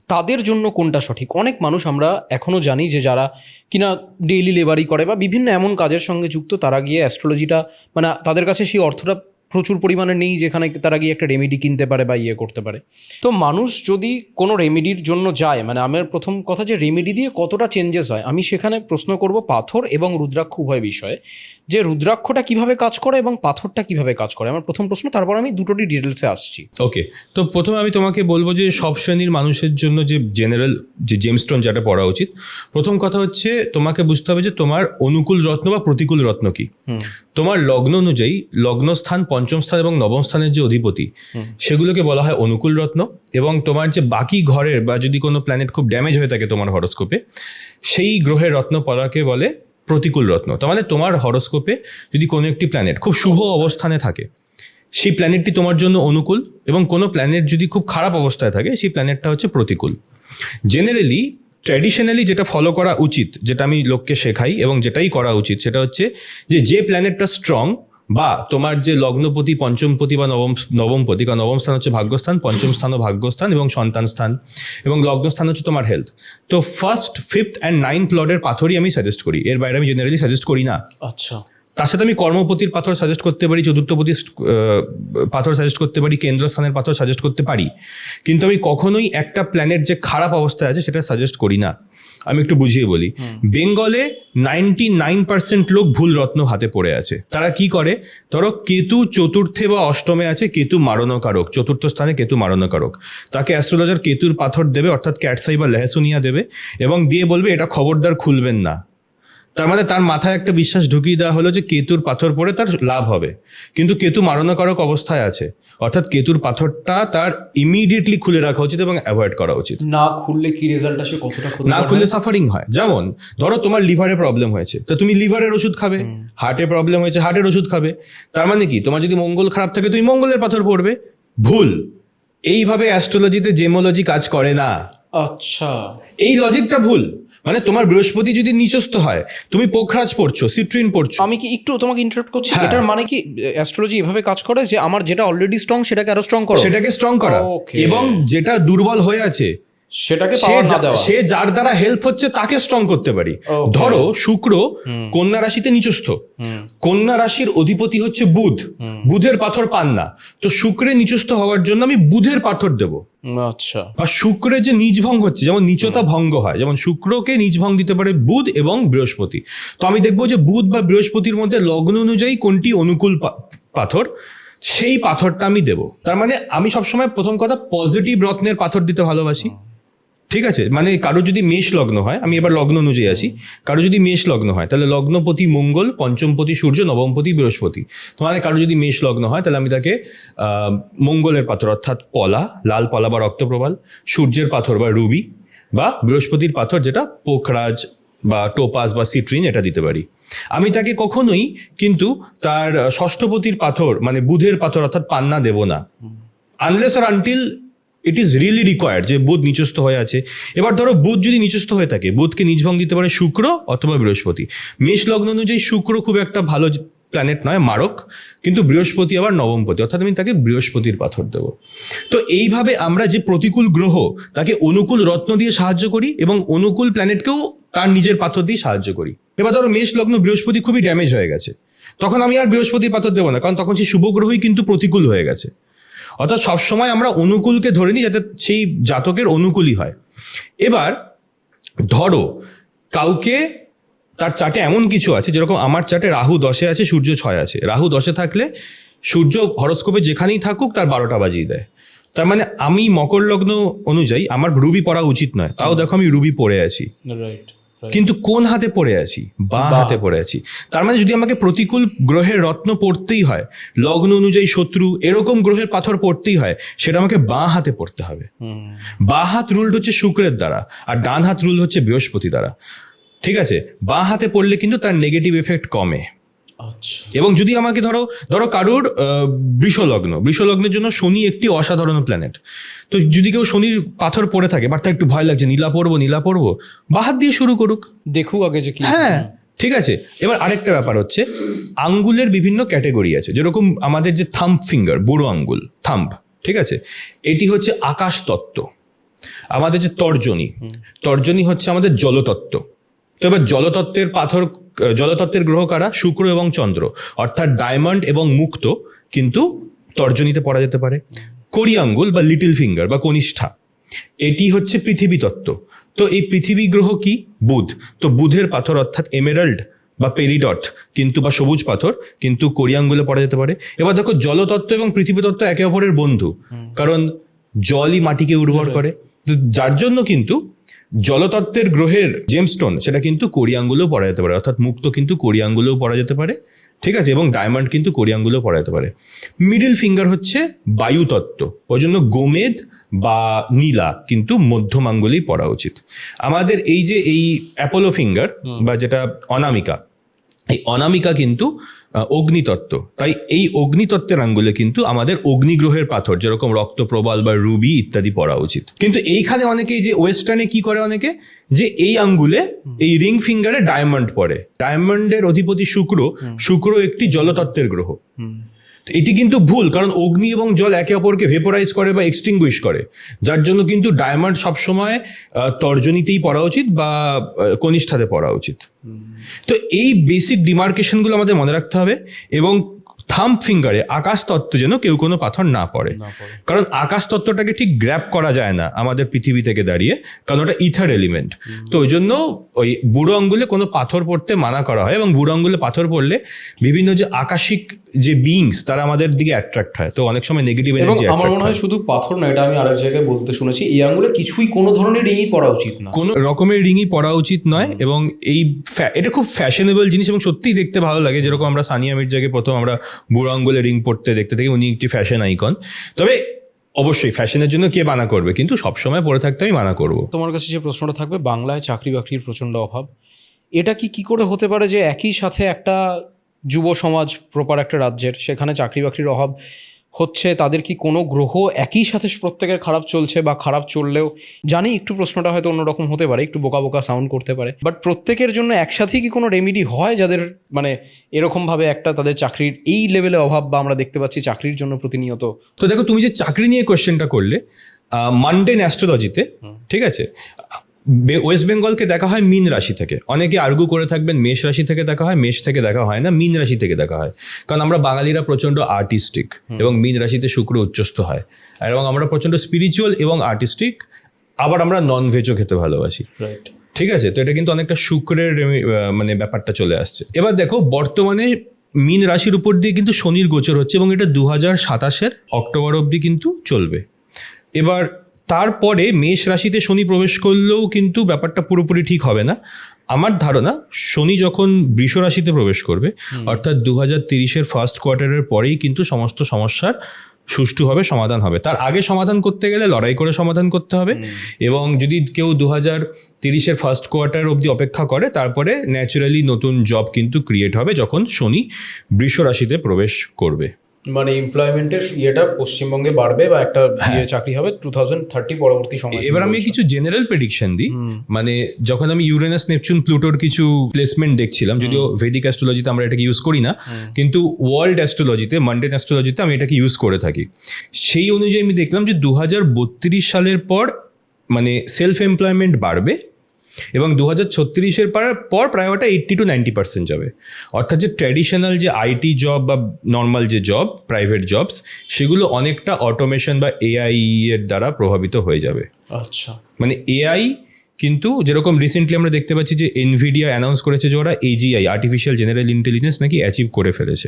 তাদের জন্য কোনটা সঠিক। অনেক মানুষ আমরা এখনও জানি যে যারা কিনা ডেইলি লেবারি করে বা বিভিন্ন এমন কাজের সঙ্গে যুক্ত, তারা গিয়ে অ্যাস্ট্রোলজিটা, মানে তাদের কাছে সেই অর্থটা প্রচুর পরিমাণে নেই যেখানে তারা গিয়ে একটা রেমেডি কিনতে পারে বা ইয়ে করতে পারে। তো মানুষ যদি কোনো রেমেডির জন্য যায়, মানে আমার প্রথম কথা যে রেমেডি দিয়ে কতটা চেঞ্জেস হয়, আমি সেখানে প্রশ্ন করব পাথর এবং রুদ্রাক্ষ উভয় বিষয়ে, যে রুদ্রাক্ষটা কিভাবে কাজ করে এবং পাথরটা কিভাবে কাজ করে, আমার প্রথম প্রশ্ন। তারপর আমি দুটোরই ডিটেলসে আসছি। ওকে, তো প্রথমে আমি তোমাকে বলবো যে সব শ্রেণীর মানুষের জন্য যে জেনারেল যে জেমস্টোন যেটা পড়া উচিত, প্রথম কথা হচ্ছে তোমাকে বুঝতে হবে যে তোমার অনুকূল রত্ন বা প্রতিকূল রত্ন কি। তোমার লগ্ন অনুযায়ী লগ্নস্থান, পঞ্চম স্থান এবং নবম স্থানের যে অধিপতি, সেগুলোকে বলা হয় অনুকূল রত্ন। এবং তোমার যে বাকি ঘরের বা যদি কোনো প্ল্যানেট খুব ড্যামেজ হয়ে থাকে তোমার হরোস্কোপে, সেই গ্রহের রত্ন পড়াকে বলে প্রতিকূল রত্ন। তার মানে তোমার হরোস্কোপে যদি কোনো একটি প্ল্যানেট খুব শুভ অবস্থানে থাকে, সেই প্ল্যানেটটি তোমার জন্য অনুকূল, এবং কোনো প্ল্যানেট যদি খুব খারাপ অবস্থায় থাকে, সেই প্ল্যানেটটা হচ্ছে প্রতিকূল। জেনারেলি ট্র্যাডিশনালি যেটা ফলো করা উচিত, যেটা আমি লোককে শেখাই এবং যেটাই করা উচিত, সেটা হচ্ছে যে প্ল্যানেটটা স্ট্রং, বা তোমার যে লগ্নপতি, পঞ্চমপতি বা নবমপতি, কারণ নবম স্থান হচ্ছে ভাগ্যস্থান, পঞ্চম স্থানও ভাগ্যস্থান এবং সন্তান স্থান, এবং লগ্নস্থান হচ্ছে তোমার হেলথ। তো ফার্স্ট, ফিফথ অ্যান্ড নাইন্থ লর্ডের পাথরই আমি সাজেস্ট করি, এর বাইরে আমি জেনারেলি সাজেস্ট করি না। আচ্ছা, তার সাথে আমি কর্মপতির পাথর সাজেস্ট করতে পারি, চতুর্থপতির পাথর সাজেস্ট করতে পারি, কেন্দ্রস্থানের পাথর সাজেস্ট করতে পারি, কিন্তু আমি কখনোই একটা প্ল্যানেট যে খারাপ অবস্থায় আছে সেটা সাজেস্ট করি না। আমি একটু বুঝিয়ে বলি। বেঙ্গলে 99% লোক ভুল রত্ন হাতে পড়ে আছে। তারা কি করে, ধরো কেতু চতুর্থে বা অষ্টমে আছে, কেতু মারণকারক, চতুর্থ স্থানে কেতু মারণকারক, তাকে অ্যাস্ট্রোলজার কেতুর পাথর দেবে, অর্থাৎ ক্যাটসাই বা লেহসুনিয়া দেবে, এবং দিয়ে বলবে এটা খবরদার খুলবেন না। তার মানে তার মাথায় একটা বিশ্বাস ঢুকিয়ে দেওয়া হলো যে কেতুর পাথর পরে তার লাভ হবে, কিন্তু কেতু মারণকারক অবস্থায় আছে, অর্থাৎ কেতুর পাথরটা তার ইমিডিয়েটলি খুলে রাখা উচিত এবং অ্যাভয়েড করা উচিত। না খুললে কি রেজাল্ট আসে, কতটা না খুললে সাফারিং হয়। যেমন ধরো তোমার লিভারে প্রবলেম হয়েছে, তো তুমি লিভারের ওষুধ খাবে, হার্টে প্রবলেম হয়েছে হার্টের ওষুধ খাবে। তার মানে কি, তোমার যদি মঙ্গল খারাপ থাকে তুমি মঙ্গলের পাথর পড়বে। ভুল। এইভাবে অ্যাস্ট্রোলজিতে জেমোলজি কাজ করে না। আচ্ছা, এই লজিকটা ভুল। মানে তোমার বৃহস্পতি যদি নিচস্থ হয়, তুমি পোখরাজ পড়ছো, সিট্রিন পড়ছো। আমি কি একটু তোমাকে ইন্টারাপ্ট করছি? হ্যাঁ। এটার মানে কি অ্যাস্ট্রোলজি এভাবে কাজ করে যে আমার যেটা অলরেডি স্ট্রং সেটাকে আরো স্ট্রং করো, সেটাকে স্ট্রং করা, Okay. এবং যেটা দুর্বল হয়ে আছে সেটাকে পাওয়ার না দেওয়া। সে যার দ্বারা হেল্প হচ্ছে তাকে স্ট্রং করতে পারি। Okay. ধরো শুক্র কন্যা রাশিতে নিচস্থ, কন্যা রাশির অধিপতি হচ্ছে বুধ, বুধের পাথর পান না, তো শুক্রে নিচস্থ হওয়ার জন্য আমি বুধের পাথর দেব। আচ্ছা, বা শুক্রের যে নিচভং হচ্ছে, যেমন নিচতা ভঙ্গ হয়, যেমন শুক্রকে নিচভং দিতে পারে বুধ এবং বৃহস্পতি। তো আমি দেখবো যে বুধ বা বৃহস্পতির মধ্যে লগ্ন অনুযায়ী কোনটি অনুকূল পাথর, সেই পাথরটা আমি দেব। তার মানে আমি সবসময় প্রথম কথা পজিটিভ রত্নের পাথর দিতে ভালোবাসি। ঠিক আছে, মানে কারো যদি মেষ লগ্ন হয়, আমি এবার লগ্ন অনুযায়ী আসি, কারো যদি মেষ লগ্ন হয় তাহলে লগ্নপতি মঙ্গল, পঞ্চমপতি সূর্য, নবমপতি বৃহস্পতি। তো মানে কারো যদি মেষ লগ্ন হয় তাহলে আমি তাকে মঙ্গলের পাথর অর্থাৎ পলা, লাল পলা বা রক্তপ্রবাল, সূর্যের পাথর বা রুবি, বা বৃহস্পতির পাথর যেটা পোখরাজ বা টোপাস বা সিট্রিন, এটা দিতে পারি। আমি তাকে কখনোই কিন্তু তার ষষ্ঠপতির পাথর মানে বুধের পাথর অর্থাৎ পান্না দেব না, unless or until it is really required যে বুধ নিচস্থ হয়ে আছে। এবার ধরো বুধ যদি নিচস্থ হয়ে থাকে, বুধকে নিচভং দিতে পারে শুক্র অথবা বৃহস্পতি। মেষ লগ্ন অনুযায়ী শুক্র খুব একটা ভালো প্ল্যানেট নয়, মারক, কিন্তু বৃহস্পতি আবার নবমপতি, অর্থাৎ আমি তাকে বৃহস্পতির পাথর দেব। তো এইভাবে আমরা যে প্রতিকূল গ্রহ তাকে অনুকূল রত্ন দিয়ে সাহায্য করি এবং অনুকূল প্ল্যানেটকেও তার নিজের পাথর দিয়ে সাহায্য করি। এবার ধরো মেষ লগ্ন বৃহস্পতি খুবই ড্যামেজ হয়ে গেছে, তখন আমি আর বৃহস্পতির পাথর দেবো না, কারণ তখন সেই শুভ গ্রহই কিন্তু প্রতিকূল হয়ে গেছে। অর্থাৎ সবসময় আমরা অনুকূলকে ধরে নিই যাতে সেই জাতকের অনুকূলই হয়। এবার ধরো কাউকে তার চার্টে এমন কিছু আছে, যেরকম আমার চার্টে রাহু 10-এ আছে, সূর্য 6 আছে। রাহু 10-এ থাকলে সূর্য হরোস্কোপে যেখানেই থাকুক তার 12টা বাজিয়ে দেয়। তার মানে আমি মকর লগ্ন অনুযায়ী আমার রুবি পড়া উচিত নয়, তাও দেখো আমি রুবি পড়ে আছি, রাইট, কিন্তু কোন হাতে পড়ে আছি, বাঁ হাতে পড়ে আছি। তার মানে যদি আমাকে প্রতিকূল গ্রহের রত্ন পড়তেই হয়, লগ্ন অনুযায়ী শত্রু এরকম গ্রহের পাথর পড়তেই হয়, সেটা আমাকে বাঁ হাতে পড়তে হবে। বাঁ হাত রুলড হচ্ছে শুক্রের দ্বারা, আর ডান হাত রুল হচ্ছে বৃহস্পতি দ্বারা। ঠিক আছে, বাঁ হাতে পড়লে কিন্তু তার নেগেটিভ এফেক্ট কমে। আচ্ছা, এবং যদি আমাকে ধরো কারোর বৃষলগ্নের জন্য শনি একটি অসাধারণ প্ল্যানেট, তো যদি কেউ শনির পাথর পড়ে থাকে বাট তার একটু ভয় লাগছে নীলা পড়বো বাহাত দিয়ে শুরু করুক, দেখুক আগে যে কি। হ্যাঁ ঠিক আছে। এবার আরেকটা ব্যাপার হচ্ছে আঙ্গুলের বিভিন্ন ক্যাটাগরি আছে, যেরকম আমাদের যে থাম্ব ফিঙ্গার, বুড়ো আঙ্গুল থাম্ব, ঠিক আছে, এটি হচ্ছে আকাশ তত্ত্ব। আমাদের যে তর্জনী হচ্ছে আমাদের জলতত্ত্ব। তো এবার জলতত্ত্বের গ্রহ কারা? শুক্র এবং চন্দ্র, অর্থাৎ ডায়মন্ড এবং মুক্ত কিন্তু তর্জনীতে পড়া যেতে পারে। কড়ি আঙ্গুল বা লিটল ফিঙ্গার বা কনিষ্ঠা, এটি হচ্ছে পৃথিবী তত্ত্ব। তো এই পৃথিবী গ্রহ কি? বুধ। তো বুধের পাথর অর্থাৎ এমেরাল্ড বা পেরিডট কিন্তু বা সবুজ পাথর কিন্তু কড়ি আঙ্গুলে পড়া যেতে পারে। এবার দেখো জলতত্ত্ব এবং পৃথিবী তত্ত্ব একে অপরের বন্ধু, কারণ জলই মাটিকে উর্বর করে। তো যার জন্য কিন্তু জলতত্ত্বের গ্রহের জেমস্টোন সেটা কিন্তু কড়ি আঙ্গুলেও পড়া যেতে পারে, অর্থাৎ মুক্ত কিন্তু কড়ি আঙ্গুলেও পড়া যেতে পারে, ঠিক আছে, এবং ডায়মন্ড কিন্তু কড়ি আঙ্গুলেও পড়া যেতে পারে। মিডল ফিঙ্গার হচ্ছে বায়ুতত্ত্ব, ওই জন্য গোমেদ বা নীলা কিন্তু মধ্যম আঙ্গুলেই পড়া উচিত। আমাদের এই যে এই অ্যাপোলো ফিঙ্গার বা যেটা অনামিকা, এই অনামিকা কিন্তু অগ্নিতত্ত্ব, তাই এই অগ্নিতত্ত্বের আঙ্গুলে কিন্তু আমাদের অগ্নিগ্রহের পাথর যেরকম রক্তপ্রবাল বা রুবি ইত্যাদি পড়া উচিত। কিন্তু এইখানে অনেকেই যে ওয়েস্টার্নে কি করে, অনেকে যে এই আঙ্গুলে এই রিং ফিঙ্গারে ডায়মন্ড পড়ে। ডায়মন্ডের অধিপতি শুক্র একটি জলতত্ত্বের গ্রহ। এটি কিন্তু ভুল, কারণ অগ্নি এবং জল একে অপরকে ভেপোরাইজ করে বা এক্সটিংগুইশ করে, যার জন্য কিন্তু ডায়মন্ড সবসময় তর্জনীতেই পড়া উচিত বা কনিষ্ঠাতে পড়া উচিত। তো এই বেসিক ডিমার্কেশনগুলো আমাদের মনে রাখতে হবে। এবং থাম্ব ফিঙ্গারে আকাশ তত্ত্ব যেন কেউ কোনো পাথর না পড়ে, কারণ আকাশ তত্ত্বটাকে ঠিক গ্র্যাব করা যায় না আমাদের পৃথিবী থেকে দাঁড়িয়ে, কারণ ওটা ইথার এলিমেন্ট। তো ওই জন্য ওই বুড়ো আঙ্গুলে কোনো পাথর পড়তে মানা করা হয়, এবং বুড়ো আঙ্গুলে পাথর পড়লে বিভিন্ন যে আকাশিক যে বিংস তারা আমাদের দিকে অ্যাট্রাক্ট হয়, তো অনেক সময় নেগেটিভ এনার্জি। আমার মনে হয় শুধু পাথর না, এটা আমি আরেক জায়গায় বলতে শুনেছি, এই আঙ্গুলে কিছুই কোনো ধরনের রিংই পড়া উচিত না, কোনো রকমের রিংই পড়া উচিত নয়। এবং এটা খুব ফ্যাশনেবল জিনিস এবং সত্যিই দেখতে ভালো লাগে। যেরকম আমরা সানিয়া মির্জাকে প্রথম আমরা বুড়ো আঙ্গুলে রিং পড়তে দেখতে থাকি, উনি একটি ফ্যাশন আইকন। তবে অবশ্যই ফ্যাশনের জন্য কে মানা করবে, কিন্তু সবসময় পরে থাকতে আমি মানা করবো। তোমার কাছে যে প্রশ্নটা থাকবে, বাংলায় চাকরি বাকরির প্রচণ্ড অভাব, এটা কি করে হতে পারে যে একই সাথে একটা যুব সমাজ প্রপার একটা রাজ্যের, সেখানে চাকরি বাকরির অভাব হচ্ছে, তাদের কি কোনো গ্রহ একই সাথে প্রত্যেকের খারাপ চলছে, বা খারাপ চললেও জানি একটু প্রশ্নটা হয়তো অন্যরকম হতে পারে, একটু বোকা বোকা সাউন্ড করতে পারে, বাট প্রত্যেকের জন্য একসাথেই কি কোনো রেমেডি হয় যাদের মানে এরকমভাবে একটা তাদের চাকরির এই লেভেলে অভাব, বা আমরা দেখতে পাচ্ছি চাকরির জন্য প্রতিনিয়ত। তো দেখো, তুমি যে চাকরি নিয়ে কোয়েশ্চেনটা করলে, মানডেন অ্যাস্ট্রোলজিতে, ঠিক আছে, ওয়েস্ট বেঙ্গলকে দেখা হয় মীন রাশি থেকে। অনেকে আর্গু করে থাকবেন মেষ রাশি থেকে দেখা হয়, মেষ থেকে দেখা হয় না, মীন রাশি থেকে দেখা হয়। কারণ আমরা বাঙালিরা প্রচণ্ড আর্টিস্টিক, এবং মীন রাশিতে শুক্র উচ্চস্থ হয়, এবং আমরা প্রচণ্ড স্পিরিচুয়াল এবং আর্টিস্টিক, আবার আমরা নন ভেজও খেতে ভালোবাসি, ঠিক আছে। তো এটা কিন্তু অনেকটা শুক্রের মানে ব্যাপারটা চলে আসছে। এবার দেখো, বর্তমানে মীন রাশির উপর দিয়ে কিন্তু শনির গোচর হচ্ছে, এবং এটা 2027 অক্টোবর অবধি কিন্তু চলবে। এবার তারপরে মেষ রাশিতে শনি প্রবেশ করলেও কিন্তু ব্যাপারটা পুরোপুরি ঠিক হবে না। আমার ধারণা শনি যখন বৃষ রাশিতে প্রবেশ করবে, অর্থাৎ 2030 ফার্স্ট কোয়ার্টারের পরেই কিন্তু সমস্ত সমস্যার সুষ্ঠুভাবে সমাধান হবে। তার আগে সমাধান করতে গেলে লড়াই করে সমাধান করতে হবে, এবং যদি কেউ 2030 ফার্স্ট কোয়ার্টার অবধি অপেক্ষা করে, তারপরে ন্যাচারালি নতুন জব কিন্তু ক্রিয়েট হবে যখন শনি বৃষ রাশিতে প্রবেশ করবে। মানে এমপ্লয়মেন্টের ইয়েটা পশ্চিমবঙ্গে বাড়বে, বা একটা চাকরি হবে 2030 পরবর্তী সময়। এবার আমি কিছু জেনারেল প্রেডিকশন দিই। মানে যখন আমি ইউরেনাস নেপচুন প্লুটোর কিছু প্লেসমেন্ট দেখছিলাম, যদিও ভেদিক অ্যাস্ট্রোলজিতে আমরা এটাকে ইউজ করি না, কিন্তু ওয়ার্ল্ড অ্যাস্ট্রোলজিতে, মানডেন অ্যাস্ট্রোলজিতে আমি এটাকে ইউজ করে থাকি। সেই অনুযায়ী আমি দেখলাম যে 2032 সালের পর মানে সেলফ এমপ্লয়মেন্ট বাড়বে, এবং 2036 পর প্রায় ওটা 80 to 90% যাবে। অর্থাৎ যে ট্র্যাডিশনাল যে আইটি জব বা নর্মাল যে জব, প্রাইভেট জবস, সেগুলো অনেকটা অটোমেশন বা এআই এর দ্বারা প্রভাবিত হয়ে যাবে। আচ্ছা, মানে এআই কিন্তু যেরকম রিসেন্টলি আমরা দেখতে পাচ্ছি যে এনভিডিয়া অ্যানাউন্স করেছে যে ওরা এজিআই, আর্টিফিশিয়াল জেনারেল ইন্টেলিজেন্স নাকি অ্যাচিভ করে ফেলেছে।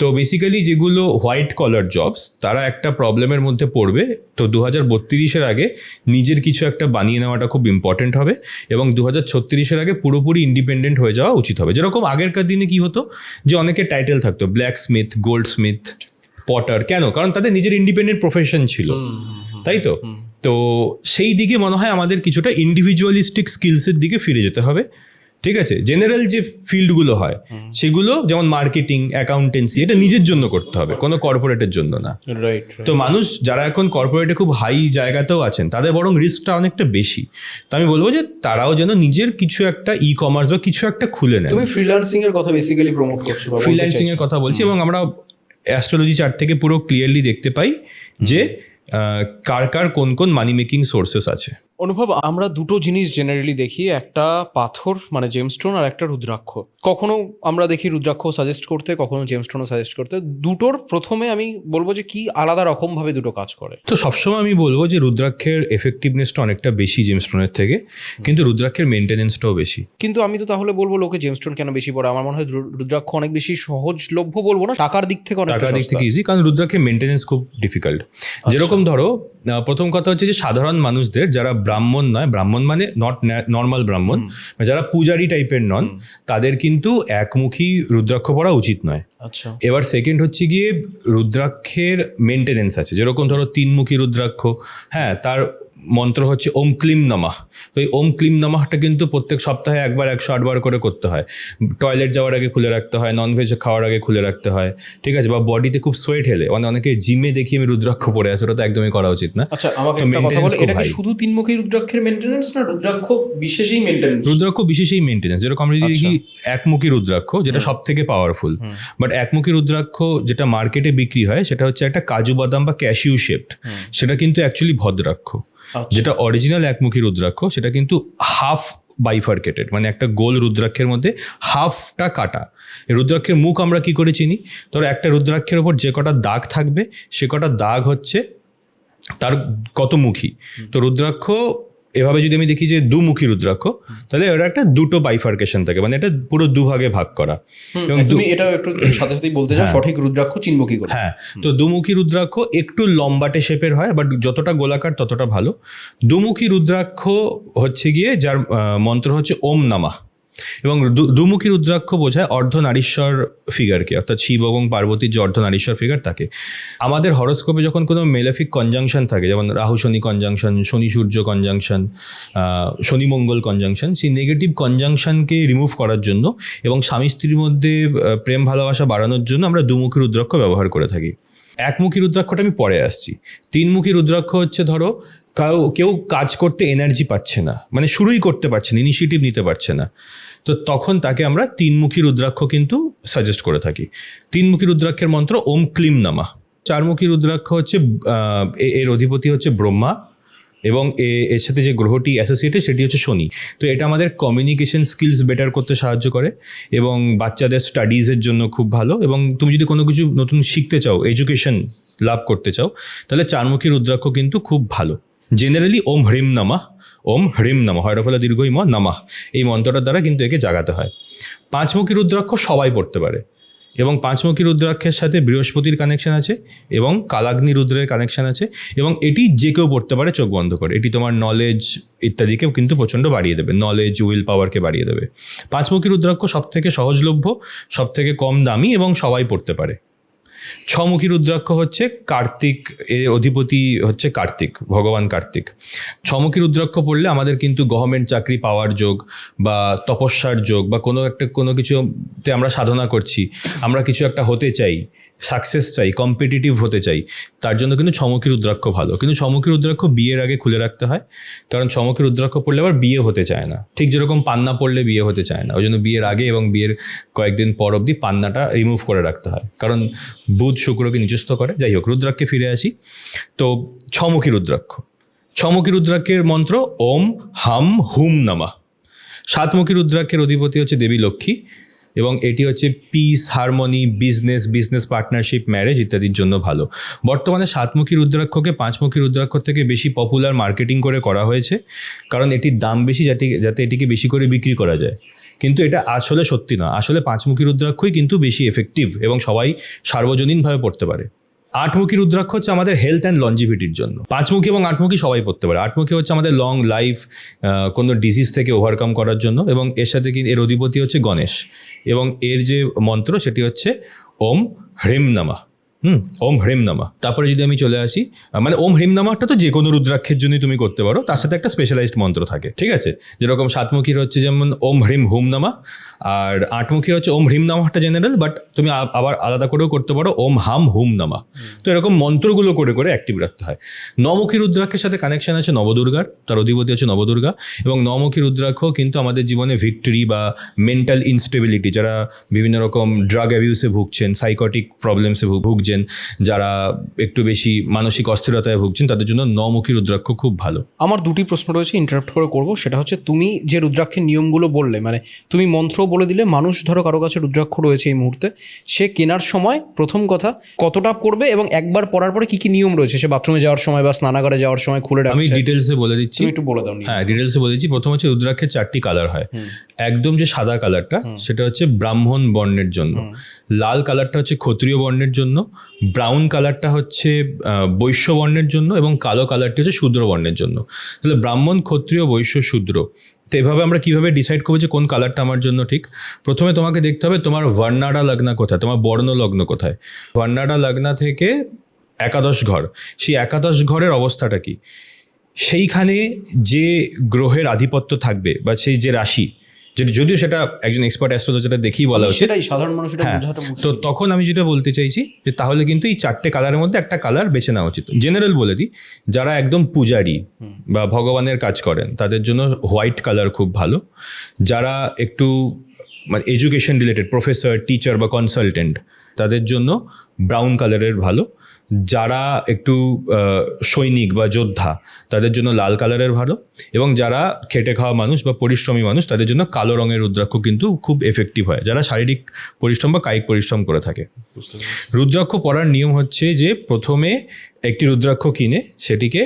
তো বেসিক্যালি যেগুলো হোয়াইট কলার জবস, তারা একটা প্রবলেমের মধ্যে পড়বে। তো 2032 আগে নিজের কিছু একটা বানিয়ে নেওয়াটা খুব ইম্পর্টেন্ট হবে, এবং 2036 আগে পুরোপুরি ইন্ডিপেন্ডেন্ট হয়ে যাওয়া উচিত হবে। যেরকম আগেরকার দিনে কি হতো, যে অনেকে টাইটেল থাকতো black Smith, gold Smith, Potter. কেন? কারণ তাদের নিজের ইন্ডিপেন্ডেন্ট প্রফেশন ছিল, তাই তো। তো সেই দিকে মনে হয় আমাদের কিছুটা ইন্ডিভিজুয়ালিস্টিক স্কিলসের দিকে ফিরে যেতে হবে। ঠিক আছে, জেনারেল যে ফিল্ডগুলো হয় সেগুলো যেমন মার্কেটিং, অ্যাকাউন্টেন্সি, এটা নিজের জন্য করতে হবে, কোনো কর্পোরেটের জন্য না। রাইট। তো মানুষ যারা এখন কর্পোরেটে খুব হাই জায়গাতেও আছেন তাদের বরং রিস্কটা অনেকটা বেশি। তো আমি বলবো যে তারাও যেন নিজের কিছু একটা ই কমার্স বা কিছু একটা খুলে নেয়। তুমি ফ্রিল্যান্সিং এর কথা বেসিক্যালি প্রমোট করছো, ফ্রিল্যান্সিং এর কথা বলছি, এবং আমরা অ্যাস্ট্রোলজি চার্ট থেকে পুরো ক্লিয়ারলি দেখতে পাই যে কার কার কোন কোন মানি মেকিং সোর্সেস আছে। অনুভব, আমরা দুটো জিনিস জেনারেলি দেখি, একটা পাথর মানে জেমস্টোন আর একটা রুদ্রাক্ষ। কখনো আমরা দেখি রুদ্রাক্ষ সাজেস্ট করতে, কখনো জেমস্টোনও সাজেস্ট করতে। দুটোর প্রথমে আমি বলবো যে কি আলাদা রকমভাবে দুটো কাজ করে। তো সবসময় আমি বলবো যে রুদ্রাক্ষের এফেক্টিভনেসটা অনেকটা বেশি জেমস্টোনের থেকে, কিন্তু রুদ্রাক্ষের মেনটেনেন্সটাও বেশি। কিন্তু আমি তো তাহলে বলবো লোকে জেমস্টোন কেন বেশি পড়ে? আমার মনে হয় রুদ্রাক্ষ অনেক বেশি সহজলভ্য, বলবো না, টাকার দিক থেকে অনেক টাকার দিক থেকে ইজি, কারণ রুদ্রাক্ষের মেনটেনেন্স খুব ডিফিকাল্ট। যেরকম ধরো প্রথম কথা হচ্ছে যে সাধারণ মানুষদের যারা ব্রাহ্মণ নয়, ব্রাহ্মণ মানে নট নর্মাল ব্রাহ্মণ, যারা পূজারি টাইপের নন, তাদের কিন্তু একমুখী রুদ্রাক্ষ পরা উচিত নয়। আচ্ছা। এবার সেকেন্ড হচ্ছে গিয়ে রুদ্রাক্ষের মেনটেনেন্স আছে। যেরকম ধরো তিনমুখী রুদ্রাক্ষ, হ্যাঁ, তার মন্ত্র হচ্ছে ওম ক্লিম নমঃ। তো এই ওম ক্লিম নমঃটা কিন্তু প্রত্যেক সপ্তাহে একবার 108 বার করে করতে হয়। টয়লেট যাওয়ার আগে খুলে রাখতে হয়, ননভেজ খাওয়ার আগে খুলে রাখতে হয়, ঠিক আছে? বা বডিতে খুব সোয়েট হেলে, অনেকে জিমে দেখি আমি রুদ্রাক্ষ পরে আছে, ওটা তো একদমই করা উচিত না। আচ্ছা, আমাকে একটা কথা বলো, এটা কি শুধু তিনমুখী রুদ্রাক্ষের মেইনটেনেন্স না রুদ্রাক্ষ বিশেষই মেইনটেনেন্স? রুদ্রাক্ষ বিশেষই মেইনটেনেন্স। যেরকম আমরা যদি দেখি একমুখী রুদ্রাক্ষ, যেটা সব থেকে পাওয়ারফুল, বাট একমুখী রুদ্রাক্ষ যেটা মার্কেটে বিক্রি হয় সেটা হচ্ছে একটা কাজু বাদাম বা ক্যাশিউ শেপড, সেটা কিন্তু অ্যাকচুয়ালি ভদ্রাক্ষ। যেটা অরিজিনাল একমুখী রুদ্রাক্ষ সেটা কিন্তু হাফ বাইফার্কেটেড, মানে একটা গোল রুদ্রাক্ষের মধ্যে হাফটা কাটা। রুদ্রাক্ষের মুখ আমরা কি করে চিনি? ধরো একটা রুদ্রাক্ষের ওপর যে কটা দাগ থাকবে সে কটা দাগ হচ্ছে তার কত মুখী। তো রুদ্রাক্ষ এভাবে যদি আমি দেখি যে দুমুখী রুদ্রাক্ষ, তাহলে ওটা একটা দুটো বাইফার্কেশন থাকে, মানে এটা পুরো দুভাগে ভাগ করা। এবং তুমি এটা একটু সাথে সাথেই বলতে চাও সঠিক রুদ্রাক্ষ চিনমুখী করে। হ্যাঁ, তো দুমুখী রুদ্রাক্ষ একটু লম্বাটে শেপের হয়, বাট যতটা গোলাকার ততটা ভালো। দুমুখী রুদ্রাক্ষ হচ্ছে গিয়ে যার মন্ত্র হচ্ছে ওম নমঃ, এবং দুমুখী রুদ্রাক্ষ বোঝায় অর্ধনারীশ্বর ফিগারকে, অর্থাৎ শিব এবং পার্বতীর যে অর্ধনারীশ্বর ফিগার তাকে। আমাদের হরোস্কোপে যখন কোনো মেলেফিক কনজাংশন থাকে, যেমন রাহু শনি কনজাংশন, শনি সূর্য কনজাংশন, শনি মঙ্গল কনজাংশন, সেই নেগেটিভ কনজাংশনকে রিমুভ করার জন্য এবং স্বামী স্ত্রীর মধ্যে প্রেম ভালোবাসা বাড়ানোর জন্য আমরা দুমুখী রুদ্রাক্ষ ব্যবহার করে থাকি। একমুখী রুদ্রাক্ষটা আমি পরে আসছি। তিনমুখী রুদ্রাক্ষ হচ্ছে ধরো কেউ কাজ করতে এনার্জি পাচ্ছে না, মানে শুরুই করতে পারছে না, ইনিশিয়েটিভ নিতে পারছে না, তো তখন তাকে আমরা তিনমুখী রুদ্রাক্ষ কিন্তু সাজেস্ট করে থাকি। তিনমুখী রুদ্রাক্ষের মন্ত্র ওম ক্লিম নমঃ। চারমুখী রুদ্রাক্ষ হচ্ছে এর অধিপতি হচ্ছে ব্রহ্মা, এবং এর সাথে যে গ্রহটি অ্যাসোসিয়েটেড সেটি হচ্ছে শনি। তো এটা আমাদের কমিউনিকেশন স্কিলস বেটার করতে সাহায্য করে এবং বাচ্চাদের স্টাডিজের জন্য খুব ভালো। এবং তুমি যদি কোনো কিছু নতুন শিখতে চাও, এডুকেশন লাভ করতে চাও, তাহলে চারমুখী রুদ্রাক্ষ কিন্তু খুব ভালো। জেনারেলি ওম হ্রিম নমঃ, ওম হ্রিম নমঃ, হরফলা দীর্ঘই ম নমঃ, এই মন্ত্রটার দ্বারা কিন্তু একে জাগাতে হয়। পাঁচমুখী রুদ্রাক্ষ সবাই পড়তে পারে, এবং পাঁচমুখী রুদ্রাক্ষের সাথে বৃহস্পতির কানেকশন আছে এবং কালাগ্নি রুদ্রের কানেকশন আছে, এবং এটি যে কেউ পড়তে পারে চোখ বন্ধ করে। এটি তোমার নলেজ ইত্যাদিকে কিন্তু প্রচণ্ড বাড়িয়ে দেবে, নলেজ উইল পাওয়ারকে বাড়িয়ে দেবে। পাঁচমুখী রুদ্রাক্ষ সব থেকে সহজলভ্য, সব থেকে কম দামি এবং সবাই পড়তে পারে। ছমুখী রুদ্রাক্ষ হচ্ছে কার্তিক, এর অধিপতি হচ্ছে কার্তিক, ভগবান কার্তিক। ছমুখী রুদ্রাক্ষ পড়লে আমাদের কিন্তু গভর্নমেন্ট চাকরি পাওয়ার যোগ বা তপস্যার যোগ, বা কোনো কিছুতে আমরা সাধনা করছি, আমরা কিছু একটা হতে চাই, সাকসেস চাই, কম্পিটিটিভ হতে চাই, তার জন্য কিন্তু ছমুখী রুদ্রাক্ষ ভালো। কিন্তু ছমুখী রুদ্রাক্ষ বিয়ের আগে খুলে রাখতে হয়, কারণ ছমুখী রুদ্রাক্ষ পড়লে আবার বিয়ে হতে চায় না। ঠিক যেরকম পান্না পড়লে বিয়ে হতে চায় না, ওই জন্য বিয়ের আগে এবং বিয়ের কয়েকদিন পর অবধি পান্নাটা রিমুভ করে রাখতে হয়, কারণ বুধ শুক্রকে নিচস্থ করে। যাই হোক, রুদ্রাক্ষে ফিরে আসি। তো ছমুখী রুদ্রাক্ষ, ছমুখী রুদ্রাক্ষের মন্ত্র ওম হাম হুম নমঃ। সাতমুখী রুদ্রাক্ষের অধিপতি হচ্ছে দেবী লক্ষ্মী, এবং এটি হচ্ছে piece, harmony, business partnership, marriage ইত্যাদির জন্য ভালো। বর্তমানে সাতমুখী রুদ্রাক্ষকে পাঁচমুখী রুদ্রাক্ষ থেকে বেশি পপুলার মার্কেটিং করে করা হয়েছে, কারণ এটির দাম বেশি, যাতে এটিকে বেশি করে বিক্রি করা যায়। কিন্তু এটা আসলে সত্যি না, আসলে পাঁচমুখী রুদ্রাক্ষই কিন্তু বেশি এফেক্টিভ এবং সবাই সার্বজনীনভাবে পড়তে পারে। আটমুখী রুদ্রাক্ষ হচ্ছে আমাদের হেলথ অ্যান্ড লঞ্জিভিটির জন্য। পাঁচমুখী এবং আটমুখী সবাই পড়তে পারে। আটমুখী হচ্ছে আমাদের লং লাইফ, কোনো ডিজিজ থেকে ওভারকাম করার জন্য, এবং এর সাথে এর অধিপতি হচ্ছে গণেশ, এবং এর যে মন্ত্র সেটি হচ্ছে ওম হ্রিম নমঃ। ওম হ্রিম নামা। তারপরে যদি আমি চলে আসি, মানে ওম হ্রিম নামাটা তো যে কোনো রুদ্রাক্ষের জন্যই তুমি করতে পারো, তার সাথে একটা স্পেশালাইজড মন্ত্র থাকে, ঠিক আছে? যেরকম সাতমুখীর হচ্ছে যেমন ওম হ্রিম হুম নামা, আর আটমুখীর হচ্ছে ওম হ্রিম নামাটা জেনারেল, বাট তুমি আবার আলাদা করেও করতে পারো ওম হাম হুম নামা। তো এরকম মন্ত্রগুলো করে করে অ্যাক্টিভ রাখতে হয়। নমুখী রুদ্রাক্ষের সাথে কানেকশন আছে নবদুর্গার, তার অধিপতি হচ্ছে নবদুর্গা, এবং নমুখী রুদ্রাক্ষ কিন্তু আমাদের জীবনে ভিক্টরি বা মেন্টাল ইনস্টেবিলিটি, যারা বিভিন্ন রকম ড্রাগ অ্যাবিউসে ভুগছেন, সাইকটিক প্রবলেমসে ভুগছেন, যারা একটু বেশি মানসিক অস্থিরতায় ভুগছেন, তাদের জন্য নমুখী রুদ্রাক্ষ খুব ভালো। আমার দুটি প্রশ্ন রয়েছে, ইন্টারাপ্ট করে করব। সেটা হচ্ছে, তুমি যে রুদ্রাক্ষের নিয়মগুলো বললে, মানে তুমি মন্ত্রও বলে দিলে, মানুষ ধরো কারো কাছে রুদ্রাক্ষ রয়েছে এই মুহূর্তে, সে কেনার সময় প্রথম কথা কতটা পড়বে এবং একবার পরার পরে কি কি নিয়ম রয়েছে, সে বাথরুমে যাওয়ার সময় বা স্নানাগারে যাওয়ার সময় খুলে আমি রাখছে, ডিটেলসে বলে দিচ্ছি। তুমি একটু বলে দাও। হ্যাঁ, ডিটেলসে বলে দিচ্ছি। প্রথম হচ্ছে রুদ্রাক্ষের 4টি কালার হয়। একদম যে সাদা কালারটা সেটা হচ্ছে ব্রাহ্মণ বর্ণের জন্য, লাল কালারটা হচ্ছে ক্ষত্রিয় বর্ণের জন্য, ব্রাউন কালারটা হচ্ছে বৈশ্য বর্ণের জন্য, এবং কালো কালারটি হচ্ছে শূদ্র বর্ণের জন্য। তাহলে ব্রাহ্মণ, ক্ষত্রিয়, বৈশ্য, শূদ্র, তো এভাবে আমরা কিভাবে ডিসাইড করবো যে কোন কালারটা আমার জন্য ঠিক? প্রথমে তোমাকে দেখতে হবে তোমার বর্ণাডা লগ্না কোথায়, তোমার বর্ণ লগ্ন কোথায়। বর্ণাডা লগ্না থেকে একাদশ ঘর, সেই একাদশ ঘরের অবস্থাটা কি, সেইখানে যে গ্রহের আধিপত্য থাকবে বা সেই যে রাশি, যেটা যদিও সেটা একজন এক্সপার্ট অ্যাস্ট্রোলজারটা দেখেই বলা উচিত, সেটাই সাধারণ মানুষ এটা হ্যাঁ। বোঝাটা মুশকিল। তো তখন আমি যেটা বলতে চাইছি যে তাহলে কিন্তু এই 4টে কালারের মধ্যে একটা কালার বেছে নেওয়া উচিত। জেনারেল বলে দিই, যারা একদম পূজারি বা ভগবানের কাজ করেন তাদের জন্য হোয়াইট কালার খুব ভালো। যারা একটু মানে এডুকেশন রিলেটেড, প্রফেসর, টিচার বা কনসালটেন্ট, তাদের জন্য ব্রাউন কালারের ভালো। যারা একটু সৈনিক বা যোদ্ধা, তাদের জন্য লাল কালারের ভালো। এবং যারা খেটে খাওয়া মানুষ বা পরিশ্রমী মানুষ, তাদের জন্য কালো রঙের রুদ্রাক্ষ কিন্তু খুব এফেক্টিভ হয়, যারা শারীরিক পরিশ্রম বা কায়িক পরিশ্রম করে থাকে। রুদ্রাক্ষ পরার নিয়ম হচ্ছে যে প্রথমে একটি রুদ্রাক্ষ কিনে সেটিকে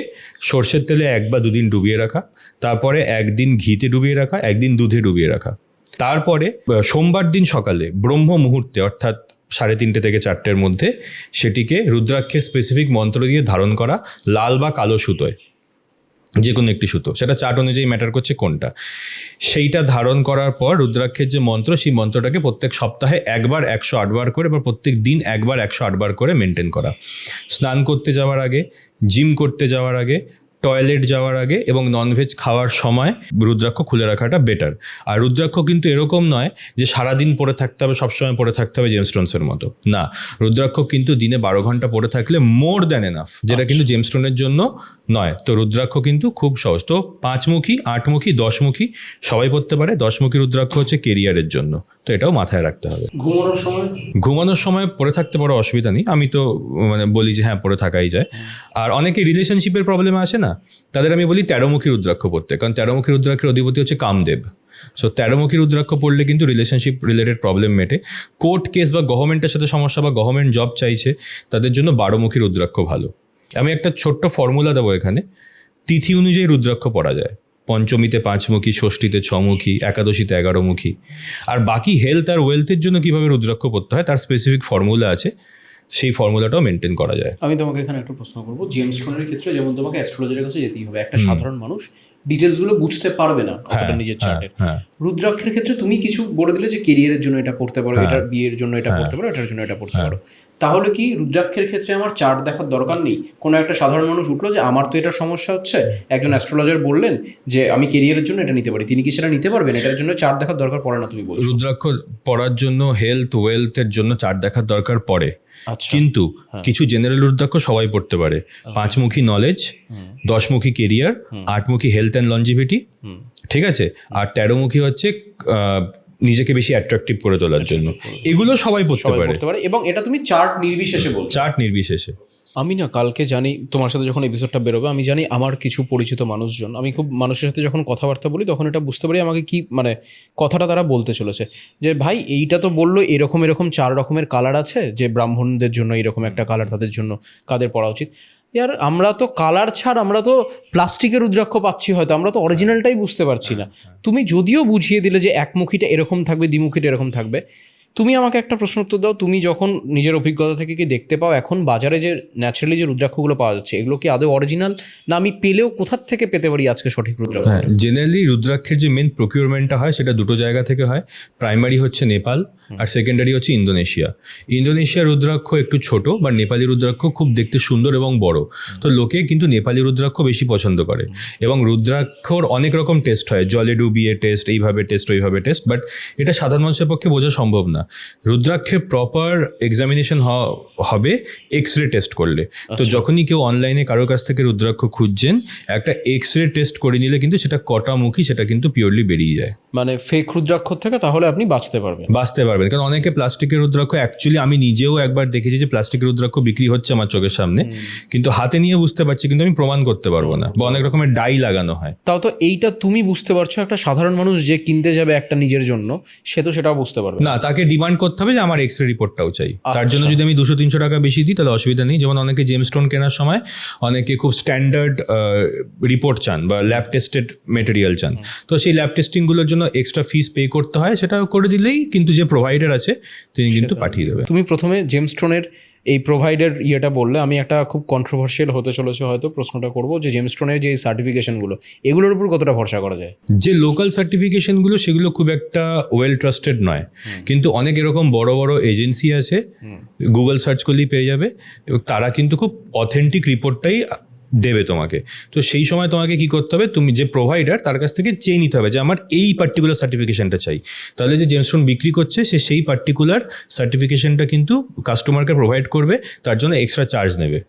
সর্ষের তেলে 1 বা 2 দিন ডুবিয়ে রাখা, তারপরে 1 দিন ঘিতে ডুবিয়ে রাখা, 1 দিন দুধে ডুবিয়ে রাখা। তারপরে সোমবার দিন সকালে ব্রহ্ম মুহূর্তে, অর্থাৎ 3:30 থেকে 4টের মধ্যে সেটিকে রুদ্রাক্ষের স্পেসিফিক মন্ত্র দিয়ে ধারণ করা, লাল বা কালো সুতোয়, যে কোনো একটি সুতো, সেটা চার্ট অনুযায়ী ম্যাটার করছে কোনটা। সেইটা ধারণ করার পর রুদ্রাক্ষের যে মন্ত্র, সেই মন্ত্রটাকে প্রত্যেক সপ্তাহে একবার 108 বার করে বা প্রত্যেক দিন একবার 108 বার করে মেনটেন করা। স্নান করতে যাওয়ার আগে, জিম করতে যাওয়ার আগে, টয়লেট যাওয়ার আগে এবং ননভেজ খাওয়ার সময় রুদ্রাক্ষ খুলে রাখাটা বেটার। আর রুদ্রাক্ষ কিন্তু এরকম নয় যে সারাদিন পরে থাকতে হবে, সবসময় পরে থাকতে হবে জেমস্টোনসের মতো, না। রুদ্রাক্ষ কিন্তু দিনে 12 ঘন্টা পরে থাকলে মোর দ্যান এনাফ, যেটা কিন্তু জেমস্টোনের জন্য নয়। তো রুদ্রাক্ষ কিন্তু খুব সহজ। তো 5মুখী, 8মুখী, 10মুখী সবাই পড়তে পারে। 10মুখী রুদ্রাক্ষ হচ্ছে কেরিয়ারের জন্য, তো এটাও মাথায় রাখতে হবে। ঘুমানোর সময় পরে থাকতে পারো, অসুবিধা নেই। আমি তো মানে বলি যে হ্যাঁ, পরে থাকাই যায়। আর অনেকে রিলেশনশিপের প্রবলেম আসে না, তাদের আমি বলি 13মুখী রুদ্রাক্ষ পড়তে, কারণ 13মুখী রুদ্রাক্ষের অধিপতি হচ্ছে কামদেব। সো 13মুখী রুদ্রাক্ষ পড়লে কিন্তু রিলেশনশিপ রিলেটেড প্রবলেম মেটে। কোর্ট কেস বা গভর্নমেন্টের সাথে সমস্যা বা গভর্নমেন্ট জব চাইছে, তাদের জন্য 12মুখী রুদ্রাক্ষ ভালো। আমি একটা ছোট্ট ফর্মুলা দেবো এখানে। তিথি অনুযায়ী রুদ্রাক্ষ পড়া যায়। পঞ্চমীতে 5মুখী, ষষ্ঠীতে 6মুখী, একাদশীতে 11মুখী। আর বাকি হেলথ আর ওয়েলথের জন্য কীভাবে রুদ্রাক্ষ পড়তে হয় তার স্পেসিফিক ফর্মুলা আছে, সেই ফর্মুলাটাও মেনটেন করা যায়। আমি তোমাকে এখানে একটা প্রশ্ন করবো। জেমস্টোনের ক্ষেত্রে যেমন তোমাকে অ্যাস্ট্রোলজারের কাছে যেতেই হবে, একটা সাধারণ মানুষ ডিটেলসগুলো বুঝতে পারবে না অতটা নিজের চার্টের। রুদ্রাক্ষের ক্ষেত্রে তুমি কিছু বলে দিলে যে কেরিয়ারের জন্য এটা পড়তে পারো, এটার বিয়ের জন্য এটা পড়তে পারো, এটার জন্য এটা পড়তে পারো, তাহলে কি রুদ্রাক্ষের ক্ষেত্রে আমার চার্ট দেখার দরকার নেই? কোনো একটা সাধারণ মানুষ উঠলো যে আমার তো এটার সমস্যা হচ্ছে, একজন অ্যাস্ট্রোলজার বললেন যে আমি কেরিয়ারের জন্য এটা নিতে পারি, তিনি কি সেটা নিতে পারবেন? এটার জন্য চার্ট দেখার দরকার পড়ে না তুমি বলছো? রুদ্রাক্ষ পড়ার জন্য হেলথ ওয়েলথের জন্য চার্ট দেখার দরকার পড়ে, আচ্ছা। কিন্তু কিছু জেনারেল রুদ্রাক্ষ সবাই পড়তে পারে। 5মুখী নলেজ, 10মুখী কেরিয়ার, 8মুখী হেলথ অ্যান্ড লঞ্জিভিটি, ঠিক আছে। আর 13মুখী হচ্ছে নিজেকে বেশি অ্যাট্রাকটিভ করে তোলার জন্য। এগুলো সবাই পড়তে পারে এবং এটা তুমি চার্ট নির্বিশেষে বলছো? চার্ট নির্বিশেষে। আমি না কালকে জানি তোমার সাথে যখন এপিসোডটা বেরোবে, আমি জানি আমার কিছু পরিচিত মানুষজন, আমি খুব মানুষের সাথে যখন কথাবার্তা বলি তখন এটা বুঝতে পারি আমাকে কি মানে কথাটা তারা বলতে চলেছে, যে ভাই এইটা তো বললো এরকম এরকম 4 রকমের কালার আছে, যে ব্রাহ্মণদের জন্য এরকম একটা কালার, তাদের জন্য কাদের পড়া উচিত। ইয়ার আমরা তো কালার ছাড়, আমরা তো প্লাস্টিকের রুদ্রাক্ষ পাচ্ছি, হয়তো আমরা তো অরিজিনালটাই বুঝতে পারছি না। তুমি যদিও বুঝিয়ে দিলে যে একমুখীটা এরকম থাকবে, দ্বিমুখীটা এরকম থাকবে, তুমি আমাকে একটা প্রশ্ন উত্তর দাও। তুমি যখন নিজের অভিজ্ঞতা থেকে কি দেখতে পাও এখন বাজারে যে ন্যাচারালি যে রুদ্রাক্ষগুলো পাওয়া যাচ্ছে, এগুলো কি আদৌ অরিজিনাল, না আমি পেলেও কোথার থেকে পেতে পারি আজকে সঠিক রুদ্রাক্ষ? হ্যাঁ, জেনারেলি রুদ্রাক্ষের যে মেন প্রকিউরমেন্টটা হয় সেটা দুটো জায়গা থেকে হয়। প্রাইমারি হচ্ছে নেপাল, আর সেকেন্ডারি হচ্ছে ইন্দোনেশিয়ার রুদ্রাক্ষ একটু ছোট, বা নেপালি রুদ্রাক্ষ খুব দেখতে সুন্দর এবং বড়। তো লোকে কিন্তু নেপালি রুদ্রাক্ষ বেশি পছন্দ করে। এবং রুদ্রাক্ষর অনেক রকম টেস্ট হয়, জলে ডুবিয়ে টেস্ট, এইভাবে টেস্ট, ওইভাবে টেস্ট, বাট এটা সাধারণ মানুষের পক্ষে বোঝা সম্ভব না। রুদ্রাক্ষের প্রপার এক্সামিনেশন হবে এক্স রে টেস্ট করলে। তো যখনই কেউ অনলাইনে কারোর কাছ থেকে রুদ্রাক্ষ খুঁজছেন, একটা এক্স রে টেস্ট করে নিলে কিন্তু সেটা কটামুখী সেটা কিন্তু পিওরলি বেরিয়ে যায়। মানে ফেক রুদ্রাক্ষ থেকে তাহলে আপনি বাঁচতে পারবেন। কারণ অনেকে প্লাস্টিকের রুদ্রাক্ষ, অ্যাকচুয়ালি আমি নিজেও একবার দেখেছি যে প্লাস্টিকের রুদ্রাক্ষ বিক্রি হচ্ছে আমার চোখের সামনে, কিন্তু হাতে নিয়ে বুঝতে পারছি, কিন্তু আমি প্রমাণ করতে পারবো না, বা অনেক রকমের ডাই লাগানো হয়। তাও তো এইটা তুমি বুঝতে পারছো, একটা সাধারণ মানুষ যে কিনতে যাবে একটা নিজের জন্য, সে তো সেটাও বুঝতে পারবে না। তাকে ডিমান্ড করতে হবে যে আমার এক্স রে রিপোর্টটাও চাই। তার জন্য যদি আমি 200-300 টাকা বেশি দিই তাহলে অসুবিধা নেই। যেমন অনেকে জেমস্টোন কেনার সময় অনেকে খুব স্ট্যান্ডার্ড রিপোর্ট চান বা ল্যাব টেস্টেড মেটেরিয়াল চান, তো সেই ল্যাব টেস্টিংগুলোর জন্য এক্সট্রা ফিস পে করতে হয়। সেটা করে দিলেই কিন্তু যে প্রোভাইডার আছে তিনি কিন্তু পাঠিয়ে দেবে। তুমি প্রথমে জেমস্টোনের এই প্রোভাইডার ইয়েটা বললে, আমি একটা খুব কন্ট্রোভার্সিয়াল হতে চলেছে হয়তো প্রশ্নটা করবো, যে জেমস্টোনের যে সার্টিফিকেশনগুলো, এগুলোর উপর কতটা ভরসা করা যায়? যে লোকাল সার্টিফিকেশনগুলো সেগুলো খুব একটা ওয়েল ট্রাস্টেড নয়, কিন্তু অনেক এরকম বড় বড় এজেন্সি আছে, গুগল সার্চ করলেই পেয়ে যাবে, এবং তারা কিন্তু খুব অথেন্টিক রিপোর্টটাই দেবে তোমাকে। তো সেই সময় তোমাকে কি করতে হবে, তুমি যে প্রোভাইডার তার কাছ থেকে চেয়ে নিতে হবে যে আমার এই পার্টিকুলার সার্টিফিকেশনটা চাই। তাহলে যে জেমস্টোন বিক্রি করছে সে সেই পার্টিকুলার সার্টিফিকেশনটা কিন্তু কাস্টমারকে প্রোভাইড করবে, তার জন্য এক্সট্রা চার্জ নেবে।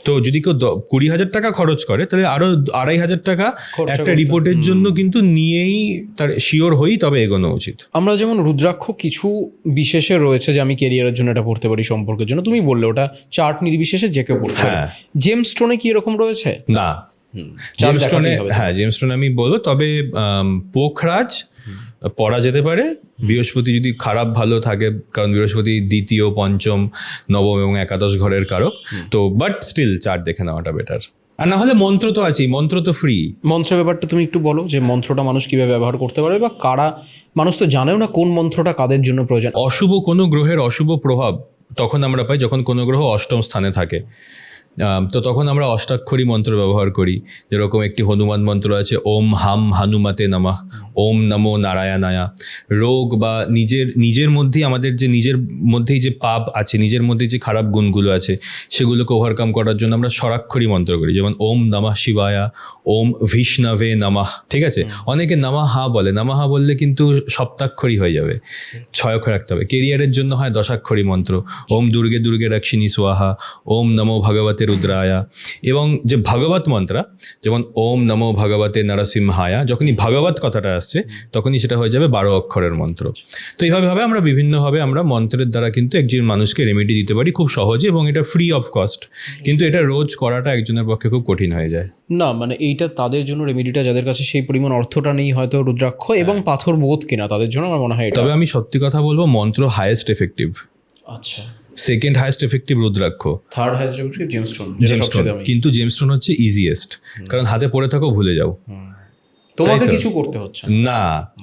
তো যদি কেউ 20,000 টাকা খরচ করে, তাহলে আরো 2,500 টাকা একটা রিপোর্টের জন্য কিন্তু নিয়েই তার শিওর হয়েই তবে এগোনো উচিত। আমরা যেমন রুদ্রাক্ষ কিছু বিশেষে রয়েছে যে আমি কেরিয়ারের জন্য এটা পড়তে পারি, সম্পর্কের জন্য তুমি বললে ওটা চার্ট নির্বিশেষে যে কেউ পড়তে পারে। জেমস্টোনে কি এরকম রয়েছে? না, জেমস্টোনে আমি বলবো, তবে পোখরাজ পড়া যেতে পারে। বৃহস্পতি যদি খারাপ ভালো থাকে, কারণ বৃহস্পতি দ্বিতীয়, পঞ্চম, নবম এবং একাদশ ঘরের কারক, তো বাট স্টিল চার্ট দেখে নেওয়াটা বেটার। আর না হলে মন্ত্র তো আছেই, মন্ত্র তো ফ্রি। মন্ত্রের ব্যাপারটা তুমি একটু বলো, যে মন্ত্রটা মানুষ কিভাবে ব্যবহার করতে পারে, বা কারা, মানুষ তো জানেও না কোন মন্ত্রটা কাদের জন্য প্রয়োজন। অশুভ কোনো গ্রহের অশুভ প্রভাব তখন আমরা পাই যখন কোনো গ্রহ অষ্টম স্থানে থাকে। তো তখন আমরা অষ্টাক্ষরী মন্ত্র ব্যবহার করি। যেরকম একটি হনুমান মন্ত্র আছে, ওম হাম হানুমাতে নমঃ, ওম নমো নারায়ণায়া। রোগ বা নিজের মধ্যেই, আমাদের যে নিজের মধ্যেই যে পাপ আছে, নিজের মধ্যে যে খারাপ গুণগুলো আছে, সেগুলোকে ওভারকাম করার জন্য আমরা স্বরাক্ষরী মন্ত্র করি, যেমন ওম নমঃ শিবায়া, ওম বিষ্ণবে নমঃ। ঠিক আছে, অনেকে নমঃহা বলে, নমঃহা বললে কিন্তু সপ্তাক্ষরী হয়ে যাবে, 6 অক্ষর রাখতে হবে। কেরিয়ারের জন্য হয় 10 অক্ষরী মন্ত্র, ওম দুর্গে দুর্গে রক্ষিণী স্বাহা, ওম নমো ভগবতে রুদ্রায়া। এবং যে ভগবত মন্ত্র, যেমন ওম নমো ভগবতে নরসিংহায়া, যখনই ভগবত কথাটা আসছে তখনই সেটা হয়ে যাবে 12 অক্ষরের মন্ত্র। তো এইভাবে আমরা বিভিন্নভাবে আমরা মন্ত্রের দ্বারা কিন্তু একজন মানুষকে রেমেডি দিতে পারি খুব সহজে, এবং এটা ফ্রি অফ কস্ট। কিন্তু এটা রোজ করাটা একজনের পক্ষে খুব কঠিন হয়ে যায়। না মানে এইটা তাদের জন্য রেমেডিটা, যাদের কাছে সেই পরিমাণ অর্থটা নেই হয়তো রুদ্রাক্ষ এবং পাথর বোধ কেনা, তাদের জন্য আমার মনে হয়। তবে আমি সত্যি কথা বলবো, মন্ত্র হাইয়েস্ট এফেক্টিভ। আচ্ছা, second highest effective rudraksha, third highest effective gemstone. কিন্তু জেমস্টোন হচ্ছে ইজিয়েস্ট, কারণ হাতে পড়ে থাকো ভুলে যাও, তোমাকে কিছু করতে হচ্ছে না।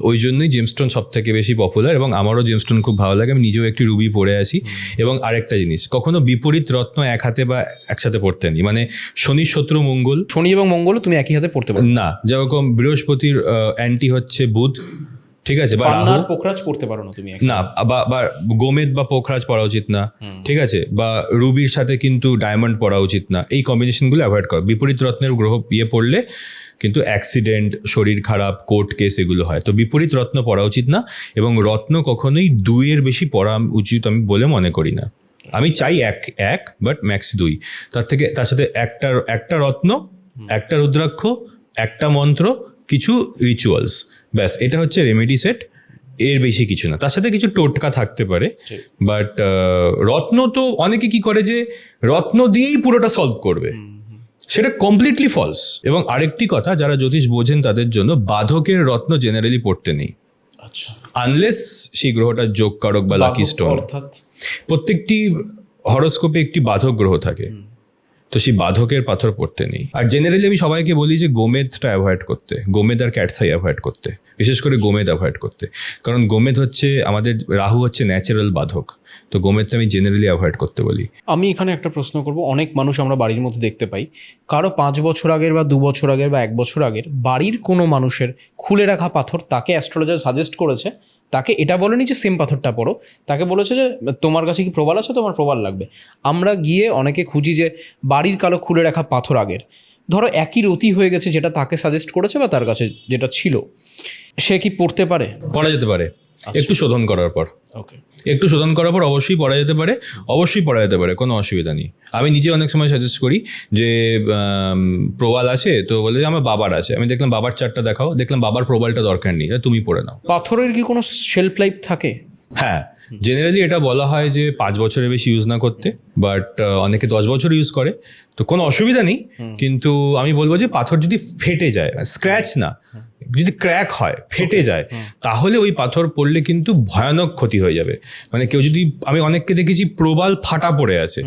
ওই জন্যই জেমস্টোন সব থেকে বেশি পপুলার, এবং আমারও জেমস্টোন খুব ভালো লাগে। আমি নিজেও একটি রুবি পরে আছি। এবং আরেকটা জিনিস, কখনো বিপরীত রত্ন এক হাতে বা একসাথে পড়তে নি, মানে শনি শত্রু মঙ্গল, শনি এবং মঙ্গল তুমি একই হাতে পড়তে পারো না। যেরকম বৃহস্পতির অ্যান্টি হচ্ছে বুধ, ঠিক আছে, বা রাহু, পোখরাজ পড়তে পারো না তুমি না, বা গোমেদ বা পোখরাজ পড়া উচিত না, ঠিক আছে, বা রুবির সাথে কিন্তু ডায়মন্ড পড়া উচিত না। এই কম্বিনেশনগুলো অ্যাভয়েড করো। বিপরীত রত্নের গ্রহ পড়লে কিন্তু অ্যাক্সিডেন্ট, শরীর খারাপ, কোর্ট কেস এগুলো হয়। তো বিপরীত রত্ন পড়া উচিত না, এবং রত্ন কখনোই 2-এর বেশি পড়া উচিত আমি বলে মনে করি না। আমি চাই এক বাট ম্যাক্স 2। তার সাথে একটা রত্ন, একটা রুদ্রাক্ষ, একটা মন্ত্র, কিছু রিচুয়ালস, ব্যাস। এটা হচ্ছে রেমেডি সেট, এর বেশি কিছু না। তার সাথে কিছু টোটকা থাকতে পারে, বাট রত্ন তো অনেকে কি করে যে রত্ন দিয়েই পুরোটা সলভ করবে, সেটা কমপ্লিটলি ফলস। এবং আরেকটি কথা, যারা জ্যোতিষ বোঝেন তাদের জন্য বাধকের রত্ন জেনারেলি পড়তে নেই, আনলেস সেই গ্রহটা যোগ কারক বা লাকি স্টোন। প্রত্যেকটি হরোস্কোপে একটি বাধক গ্রহ থাকে, তো সেই বাধকের পাথর পড়তে নেই। আর জেনারেলি আমি সবাইকে বলি যে গোমেদটা অ্যাভয়েড করতে, গোমেদ আর ক্যাটসাই অ্যাভয়েড করতে, বিশেষ করে গোমেদ অ্যাভয়েড করতে, কারণ গোমেদ হচ্ছে আমাদের, রাহু হচ্ছে ন্যাচারাল বাধক, তো গোমেদটা আমি জেনারেলি অ্যাভয়েড করতে বলি। আমি এখানে একটা প্রশ্ন করব, অনেক মানুষ আমরা বাড়ির মধ্যে দেখতে পাই, কারো 5 বছর আগের বা 2 বছর আগের বা 1 বছর আগের বাড়ির কোনো মানুষের খুলে রাখা পাথর তাকে অ্যাস্ট্রোলজার সাজেস্ট করেছে, তাকে এটা বলেনি যে সেম পাথরটা পড়ো, তাকে বলেছে যে তোমার কাছে কি প্রবাল আছে, তোমার প্রবাল লাগবে। আমরা গিয়ে অনেকে খুঁজি যে বাড়ির কালো খুলে রাখা পাথর আগের, ধরো একই রতি হয়ে গেছে যেটা তাকে সাজেস্ট করেছে বা তার কাছে যেটা ছিল, সে কি পড়তে পারে? পড়া যেতে পারে একটু শোধন করার পর। ওকে, একটু শোধন করার পর অবশ্যই পড়া যেতে পারে, অবশ্যই পড়া যেতে পারে, কোনো অসুবিধা নেই। আমি নিজে অনেক সময় সাজেস্ট করি যে প্রবাল আছে, তো বলে যে আমার বাবার আছে, আমি দেখলাম বাবার চারটা দেখাও, দেখলাম বাবার প্রবালটা দরকার নেই, তুমি পড়ে নাও। পাথরের কি কোনো শেলফ লাইফ থাকে? হ্যাঁ, জেনারেলি এটা বলা হয় যে 5 বছরের বেশি ইউজ না করতে, বাট অনেকে 10 বছর ইউজ করে, তো কোনো অসুবিধা নেই। কিন্তু আমি বলবো যে পাথর যদি ফেটে যায়, স্ক্র্যাচ না, যদি ক্র্যাক হয়, ফেটে যায়, তাহলে ওই পাথর পড়লে কিন্তু ভয়ানক ক্ষতি হয়ে যাবে। মানে কেউ যদি, আমি অনেককে দেখেছি প্রবাল ফাটা পড়ে আছে,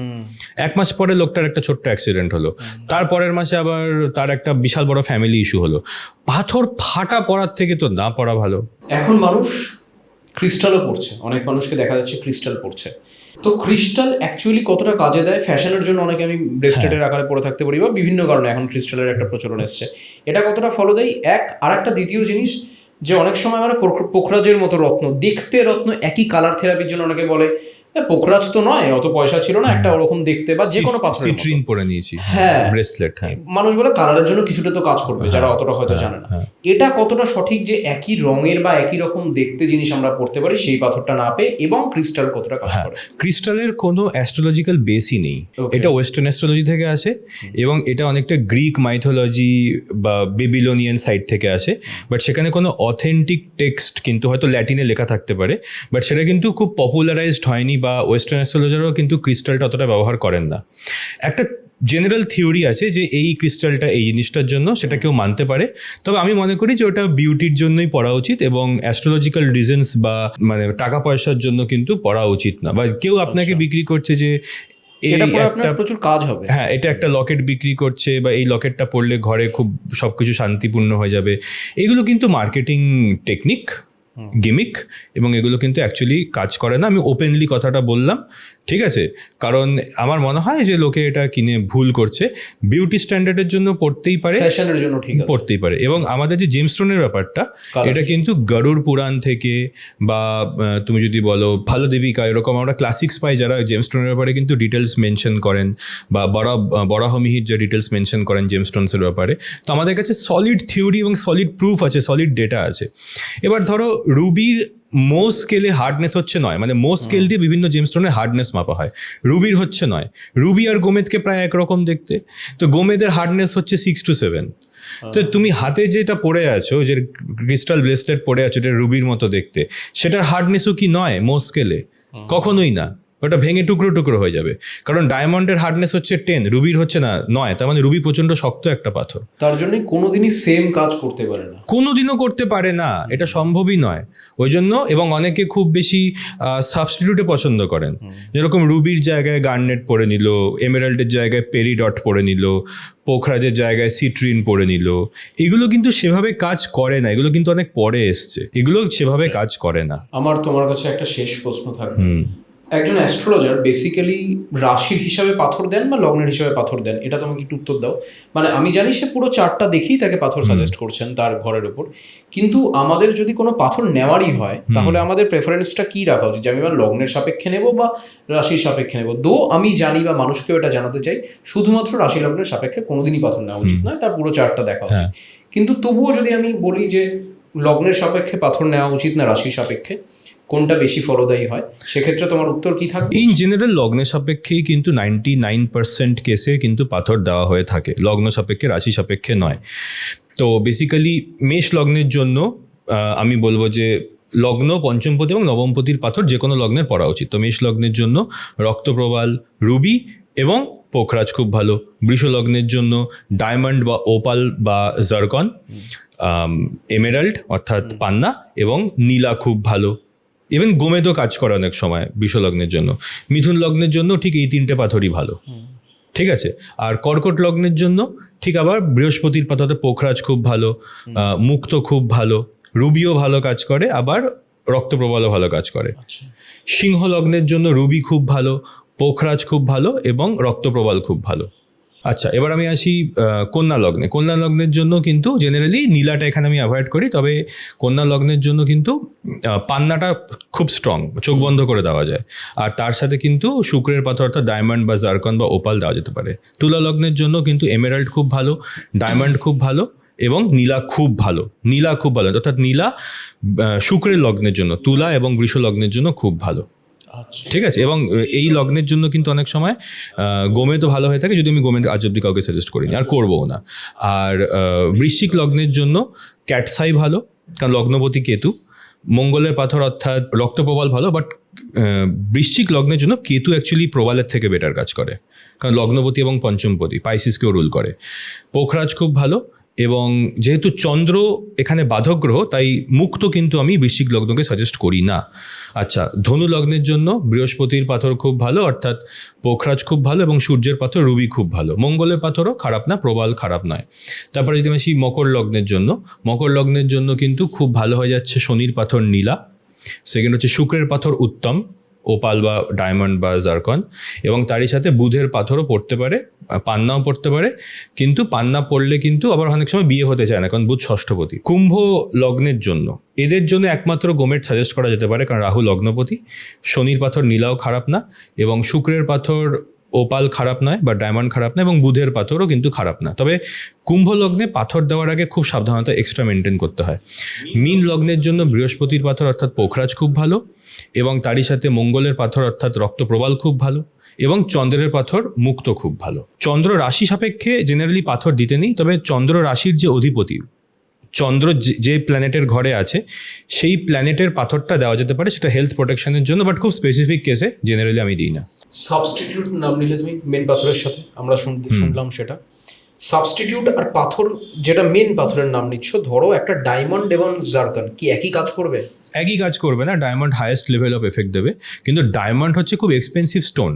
1 মাস পরে লোকটার একটা ছোট্ট অ্যাক্সিডেন্ট হলো, তারপরের মাসে আবার তার একটা বিশাল বড় ফ্যামিলি ইস্যু হলো। পাথর ফাটা পড়ার থেকে তো না পড়া ভালো। এখন মানুষ ক্রিস্টালও পড়ছে, অনেক মানুষকে দেখা যাচ্ছে ক্রিস্টাল পড়ছে। তো ক্রিস্টাল অ্যাকচুয়ালি কতটা কাজে দেয়? ফ্যাশনের জন্য অনেকে আমি ব্রেসলেটের আকারে পরে থাকতে পারি, বা বিভিন্ন কারণে এখন ক্রিস্টালের একটা প্রচলন এসছে, এটা কতটা ফলো দেয়? আর একটা দ্বিতীয় জিনিস, যে অনেক সময় আমরা পোখরাজের মতো রত্ন, দেখতে রত্ন একই কালার থেরাপির জন্য অনেকে বলে পোখরাজ তো নয়, অত পয়সা ছিল না, একটা ওরকম দেখতে, বা যে কোনো পাথর সিট্রিন পরে নিয়েছি, হ্যাঁ ব্রেসলেট, হ্যাঁ, মানুষ বলে কালারের জন্য কিছুটা তো কাজ করবে, যারা অতটা হয়তো জানে না। এটা কতটা সঠিক যে একই রঙের বা একই রকম দেখতে জিনিস আমরা পড়তে পারি সেই পাথরটা না পেয়ে, এবং ক্রিস্টাল কতটা কাজ করে? ক্রিস্টালের কোনো অ্যাস্ট্রোলজিক্যাল বেসই নেই, এটা ওয়েস্টার্ন অ্যাস্ট্রোলজি থেকে আসে, এবং এটা অনেকটা গ্রিক মাইথোলজি বা বেবিলোনিয়ান সাইড থেকে আসে, বাট সেখানে কোনো অথেন্টিক টেক্সট কিন্তু হয়তো ল্যাটিনে লেখা থাকতে পারে, বাট সেটা কিন্তু খুব পপুলারাইজড হয়নি, বা ওয়েস্টার্ন অ্যাস্ট্রোলজারও কিন্তু ক্রিস্টালটা অতটা ব্যবহার করেন না। একটা জেনারেল থিওরি আছে যে এই ক্রিস্টালটা এই জিনিসটার জন্য, সেটা কেউ মানতে পারে, তবে আমি মনে করি যে ওটা বিউটির জন্যই পড়া উচিত, এবং অ্যাস্ট্রোলজিক্যাল রিজনস বা মানে টাকা পয়সার জন্য কিন্তু পড়া উচিত না। বা কেউ আপনাকে বিক্রি করছে যে একটা প্রচুর কাজ হবে, হ্যাঁ, এটা একটা লকেট বিক্রি করছে, বা এই লকেটটা পড়লে ঘরে খুব সবকিছু শান্তিপূর্ণ হয়ে যাবে, এগুলো কিন্তু মার্কেটিং টেকনিক, গিমিক, এবং এগুলো কিন্তু অ্যাকচুয়ালি কাজ করে না। আমি ওপেনলি কথাটা বললাম, ঠিক আছে, কারণ আমার মনে হয় যে লোকে এটা কিনে ভুল করছে। বিউটি স্ট্যান্ডার্ডের জন্য পড়তেই পারে, ফ্যাশনের জন্য ঠিক আছে, পড়তেই পারে। এবং আমাদের যে জেমস্টোনের ব্যাপারটা, এটা কিন্তু গরুড় পুরাণ থেকে, বা তুমি যদি বলো ভালো দেবিকা, এরকম আমরা ক্লাসিক্স পাই যারা জেমস্টোনের ব্যাপারে কিন্তু ডিটেলস মেনশন করেন, বা বরাহমিহির যে ডিটেলস মেনশন করেন জেমস্টোনসের ব্যাপারে। তো আমাদের কাছে সলিড থিওরি এবং সলিড প্রুফ আছে, সলিড ডেটা আছে। এবার ধরো রুবির মো স্কেলে হার্ডনেস হচ্ছে 9, মানে মো স্কেল দিয়ে বিভিন্ন জেমস্টোনের হার্ডনেস মাপা হয়, রুবির হচ্ছে 9। রুবি আর গোমেদকে প্রায় একরকম দেখতে, তো গোমেদের হার্ডনেস হচ্ছে 6 to 7। তো তুমি হাতে যেটা পরে আছো, যে ক্রিস্টাল ব্রেসলেট পরে আছো, যেটা রুবির মতো দেখতে, সেটার হার্ডনেসও কি 9 মো স্কেলে? কখনোই না, ওটা ভেঙে টুকরো টুকরো হয়ে যাবে, কারণ ডায়মন্ডের হার্ডনেস হচ্ছে 10, রুবির হচ্ছে না 9, তার মানে রুবি প্রচন্ড শক্ত একটা পাথর, তার জন্য কোনোদিনই সেম কাজ করতে পারে না, কোনোদিনও করতে পারে না, এটা সম্ভবই নয়। ওই জন্য, এবং অনেকে খুব বেশি সাবস্টিটিউটে পছন্দ করেন, যেরকম রুবির জায়গায় গার্নেট পরে নিল, এমেরাল্ডের জায়গায় পেরিডট পরে নিল, পোখরাজের জায়গায় সিট্রিন পরে নিল। এগুলো কিন্তু সেভাবে কাজ করে না, এগুলো কিন্তু অনেক পরে এসছে, এগুলো সেভাবে কাজ করে না। আমার তোমার কাছে একটা শেষ প্রশ্ন থাকবে, একজন অ্যাস্ট্রোলজার বেসিক্যালি রাশির হিসাবে পাথর দেন বা লগ্নের হিসাবে পাথর দেন, এটা তোমাকে একটু উত্তর দাও। মানে আমি জানি সে পুরো চার্টটা দেখেই তাকে পাথর সাজেস্ট করছেন তার ঘরের উপর, কিন্তু আমাদের যদি কোনো পাথর নেওয়ারই হয়, তাহলে আমাদের প্রেফারেন্সটা কি রাখা উচিত, যে আমি বা লগ্নের সাপেক্ষে নেব বা রাশির সাপেক্ষে নেব? আমি জানি বা মানুষকেও এটা জানাতে চাই, শুধুমাত্র রাশি লগ্নের সাপেক্ষে কোনোদিনই পাথর নেওয়া উচিত নয়, তার পুরো চার্টটা দেখা উচিত। কিন্তু তবুও যদি আমি বলি যে লগ্নের সাপেক্ষে পাথর নেওয়া উচিত না রাশির সাপেক্ষে, কোনটা বেশি ফলদায়ী হয়, সেক্ষেত্রে তোমার উত্তর কি থাকবে? ইন জেনারেল লগ্নের সাপেক্ষেই কিন্তু 99% কেসে কিন্তু পাথর দেওয়া হয়ে থাকে, লগ্ন সাপেক্ষে, রাশি সাপেক্ষে নয়। তো বেসিক্যালি মেষ লগ্নের জন্য আমি বলবো যে লগ্ন, পঞ্চমপতি এবং নবমপতির পাথর যে কোনো লগ্নের পড়া উচিত। তো মেষ লগ্নের জন্য রক্তপ্রবাল, রুবি এবং পোখরাজ খুব ভালো। বৃষ লগ্নের জন্য ডায়মন্ড বা ওপাল বা জারকন, এমেরাল্ড অর্থাৎ পান্না এবং নীলা খুব ভালো। ইভেন গোমেদও কাজ করে অনেক সময় বৃষলগ্নের জন্য। মিথুন লগ্নের জন্য ঠিক এই 3টে পাথরই ভালো, ঠিক আছে। আর কর্কট লগ্নের জন্য ঠিক আবার বৃহস্পতির পাথরে পোখরাজ খুব ভালো, মুক্ত খুব ভালো, রুবিও ভালো কাজ করে, আবার রক্তপ্রবালও ভালো কাজ করে। সিংহ লগ্নের জন্য রুবি খুব ভালো, পোখরাজ খুব ভালো এবং রক্তপ্রবাল খুব ভালো। আচ্ছা, এবার আমি আসি কন্যা লগ্নে। কন্যা লগ্নের জন্য কিন্তু জেনারেলি নীলাটা এখানে আমি অ্যাভয়েড করি, তবে কন্যা লগ্নের জন্য কিন্তু পান্নাটা খুব স্ট্রং, চোখ বন্ধ করে দেওয়া যায়। আর তার সাথে কিন্তু শুক্রের পাথর অর্থাৎ ডায়মন্ড বা জারকন বা ওপাল দেওয়া যেতে পারে। তুলা লগ্নের জন্য কিন্তু এমেরাল্ড খুব ভালো, ডায়মন্ড খুব ভালো এবং নীলা খুব ভালো। নীলা খুব ভালো অর্থাৎ নীলা শুক্রের লগ্নের জন্য, তুলা এবং বৃষ লগ্নের জন্য খুব ভালো। ঠিক আছে, এবং এই লগ্নের জন্য কিন্তু অনেক সময় গোমেদ তো ভালো হয়ে থাকে, যদি আমি গোমেদ আজ অব্দি কাউকে সাজেস্ট করিনি আর করবও না। আর বৃশ্চিক লগ্নের জন্য ক্যাটসাই ভালো, কারণ লগ্নপতি কেতু। মঙ্গলের পাথর অর্থাৎ রক্তপ্রবাল ভালো, বাট বৃশ্চিক লগ্নের জন্য কেতু অ্যাকচুয়ালি প্রবালের থেকে বেটার কাজ করে, কারণ লগ্নপতি এবং পঞ্চমপতি পাইসিসকেও রুল করে। পোখরাজ খুব ভালো, এবং যেহেতু চন্দ্র এখানে বাধক গ্রহ, তাই মুক্ত কিন্তু আমি বৃশ্চিক লগ্নকে সাজেস্ট করি না। আচ্ছা, ধনু লগ্নের জন্য বৃহস্পতির পাথর খুব ভালো, অর্থাৎ পোখরাজ খুব ভালো, এবং সূর্যের পাথর রুবি খুব ভালো। মঙ্গলের পাথরও খারাপ না, প্রবাল খারাপ নয়। তারপরে যদি আমি আসি মকর লগ্নের জন্য, মকর লগ্নের জন্য কিন্তু খুব ভালো হয়ে যাচ্ছে শনির পাথর নীলা, সেকেন্ড হচ্ছে শুক্রের পাথর উত্তম, ওপাল বা ডায়মন্ড বা জারকন, এবং তারই সাথে বুধের পাথরও পড়তে পারে, পান্নাও পড়তে পারে। কিন্তু পান্না পড়লে কিন্তু আবার অনেক সময় বিয়ে হতে চায় না, কারণ বুধ ষষ্ঠপতি। কুম্ভ লগ্নের জন্য এদের জন্য একমাত্র গোমেট সাজেস্ট করা যেতে পারে, কারণ রাহু লগ্নপতি। শনির পাথর নীলাও খারাপ না, এবং শুক্রের পাথর ওপাল খারাপ নয় বা ডায়মন্ড খারাপ না, এবং বুধের পাথরও কিন্তু খারাপ না। তবে কুম্ভ লগ্নে পাথর দেওয়ার আগে খুব সাবধানতা এক্সট্রা মেনটেন করতে হয়। মীন লগ্নের জন্য বৃহস্পতির পাথর অর্থাৎ পোখরাজ খুব ভালো, এবং তারই সাথে মঙ্গলের পাথর অর্থাৎ রক্তপ্রবাল খুব ভালো, এবং চন্দ্রের পাথর মুক্ত খুব ভালো। চন্দ্র রাশি সাপেক্ষে জেনারেলি পাথর দিতে নেই, তবে চন্দ্র রাশির যে অধিপতি, চন্দ্র যে প্ল্যানেটের ঘরে আছে সেই প্ল্যানেটের পাথরটা দেওয়া যেতে পারে, সেটা হেলথ প্রোটেকশনের জন্য, বাট খুব স্পেসিফিক কেসে জেনারেলি আমি দিই না। সাবস্টিটিউট নাম নিলে তুমি মেন পাথরের সাথে, আমরা শুনলাম সেটা। সাবস্টিটিউট আর পাথর, যেটা মেন পাথরের নাম নিচ্ছ, ধরো একটা ডায়মন্ড এবং জারকন, কি একই কাজ করবে? একই কাজ করবে না, diamond highest level of effect দেবে, কিন্তু ডায়মন্ড হচ্ছে খুব এক্সপেন্সিভ স্টোন,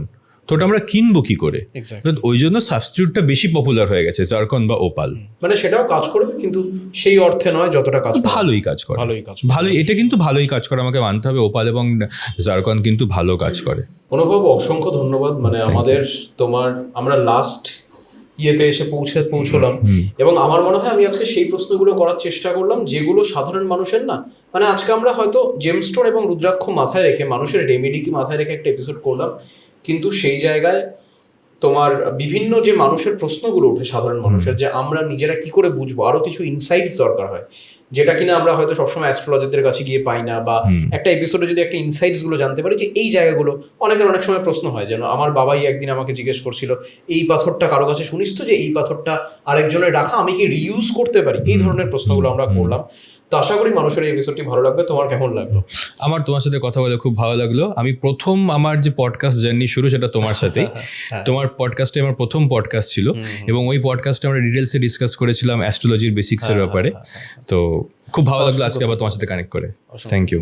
তো ওটা আমরা কিনবো কি করে? ওই জন্য সাবস্টিটিউটটা বেশি পপুলার হয়ে গেছে, জারকন বা ওপাল। মানে সেটাও কাজ করবে, কিন্তু সেই অর্থে নয় যতটা কাজ করে। ভালোই কাজ করে, ভালোই, এটা কিন্তু ভালোই কাজ করে, আমাকে মানতে হবে। ওপাল এবং জারকন কিন্তু ভালো কাজ করে। অনুভব, অসংখ্য ধন্যবাদ। মানে আমাদের আমরা লাস্ট ইয়েতে এসে পৌঁছলাম, এবং আমার মনে হয় আমি আজকে সেই প্রশ্নগুলো করার চেষ্টা করলাম যেগুলো সাধারণ মানুষের না, মানে আজকে আমরা হয়তো জেমস্টোন এবং রুদ্রাক্ষ মাথায় রেখে, মানুষের রেমেডিকে মাথায় রেখে একটা এপিসোড করলাম, কিন্তু সেই জায়গায় তোমার বিভিন্ন যে মানুষের প্রশ্নগুলো ওঠে সাধারণ মানুষের, যে আমরা নিজেরা কি করে বুঝবো, আরো কিছু ইনসাইটস দরকার হয়, যেটা কিনা আমরা হয়তো সবসময় অ্যাস্ট্রোলজারদের কাছে গিয়ে পাই না, বা একটা এপিসোডে যদি একটা ইনসাইটস গুলো জানতে পারি, যে এই জায়গাগুলো অনেকের অনেক সময় প্রশ্ন হয়। যেন আমার বাবাই একদিন আমাকে জিজ্ঞেস করছিল, এই পাথরটা কারো কাছে শুনিস তো, যে এই পাথরটা আরেকজনের রাখা, আমি কি রিইউজ করতে পারি? এই ধরনের প্রশ্নগুলো আমরা করলাম। তো আশা করি মানুষের এই এপিসোডটি ভালো লাগবে। তোমার কেমন লাগলো? আমার তোমার সাথে কথা বলে খুব ভালো লাগলো। আমি প্রথম আমার যে পডকাস্ট জার্নি শুরু, সেটা তোমার সাথেই। তোমার পডকাস্টে আমার প্রথম পডকাস্ট ছিল, এবং ওই পডকাস্টে আমরা ডিটেলসে ডিসকাস করেছিলাম অ্যাস্ট্রোলজির বেসিক্সের ব্যাপারে। তো খুব ভালো লাগলো আজকে আবার তোমার সাথে কানেক্ট করে। Thank you.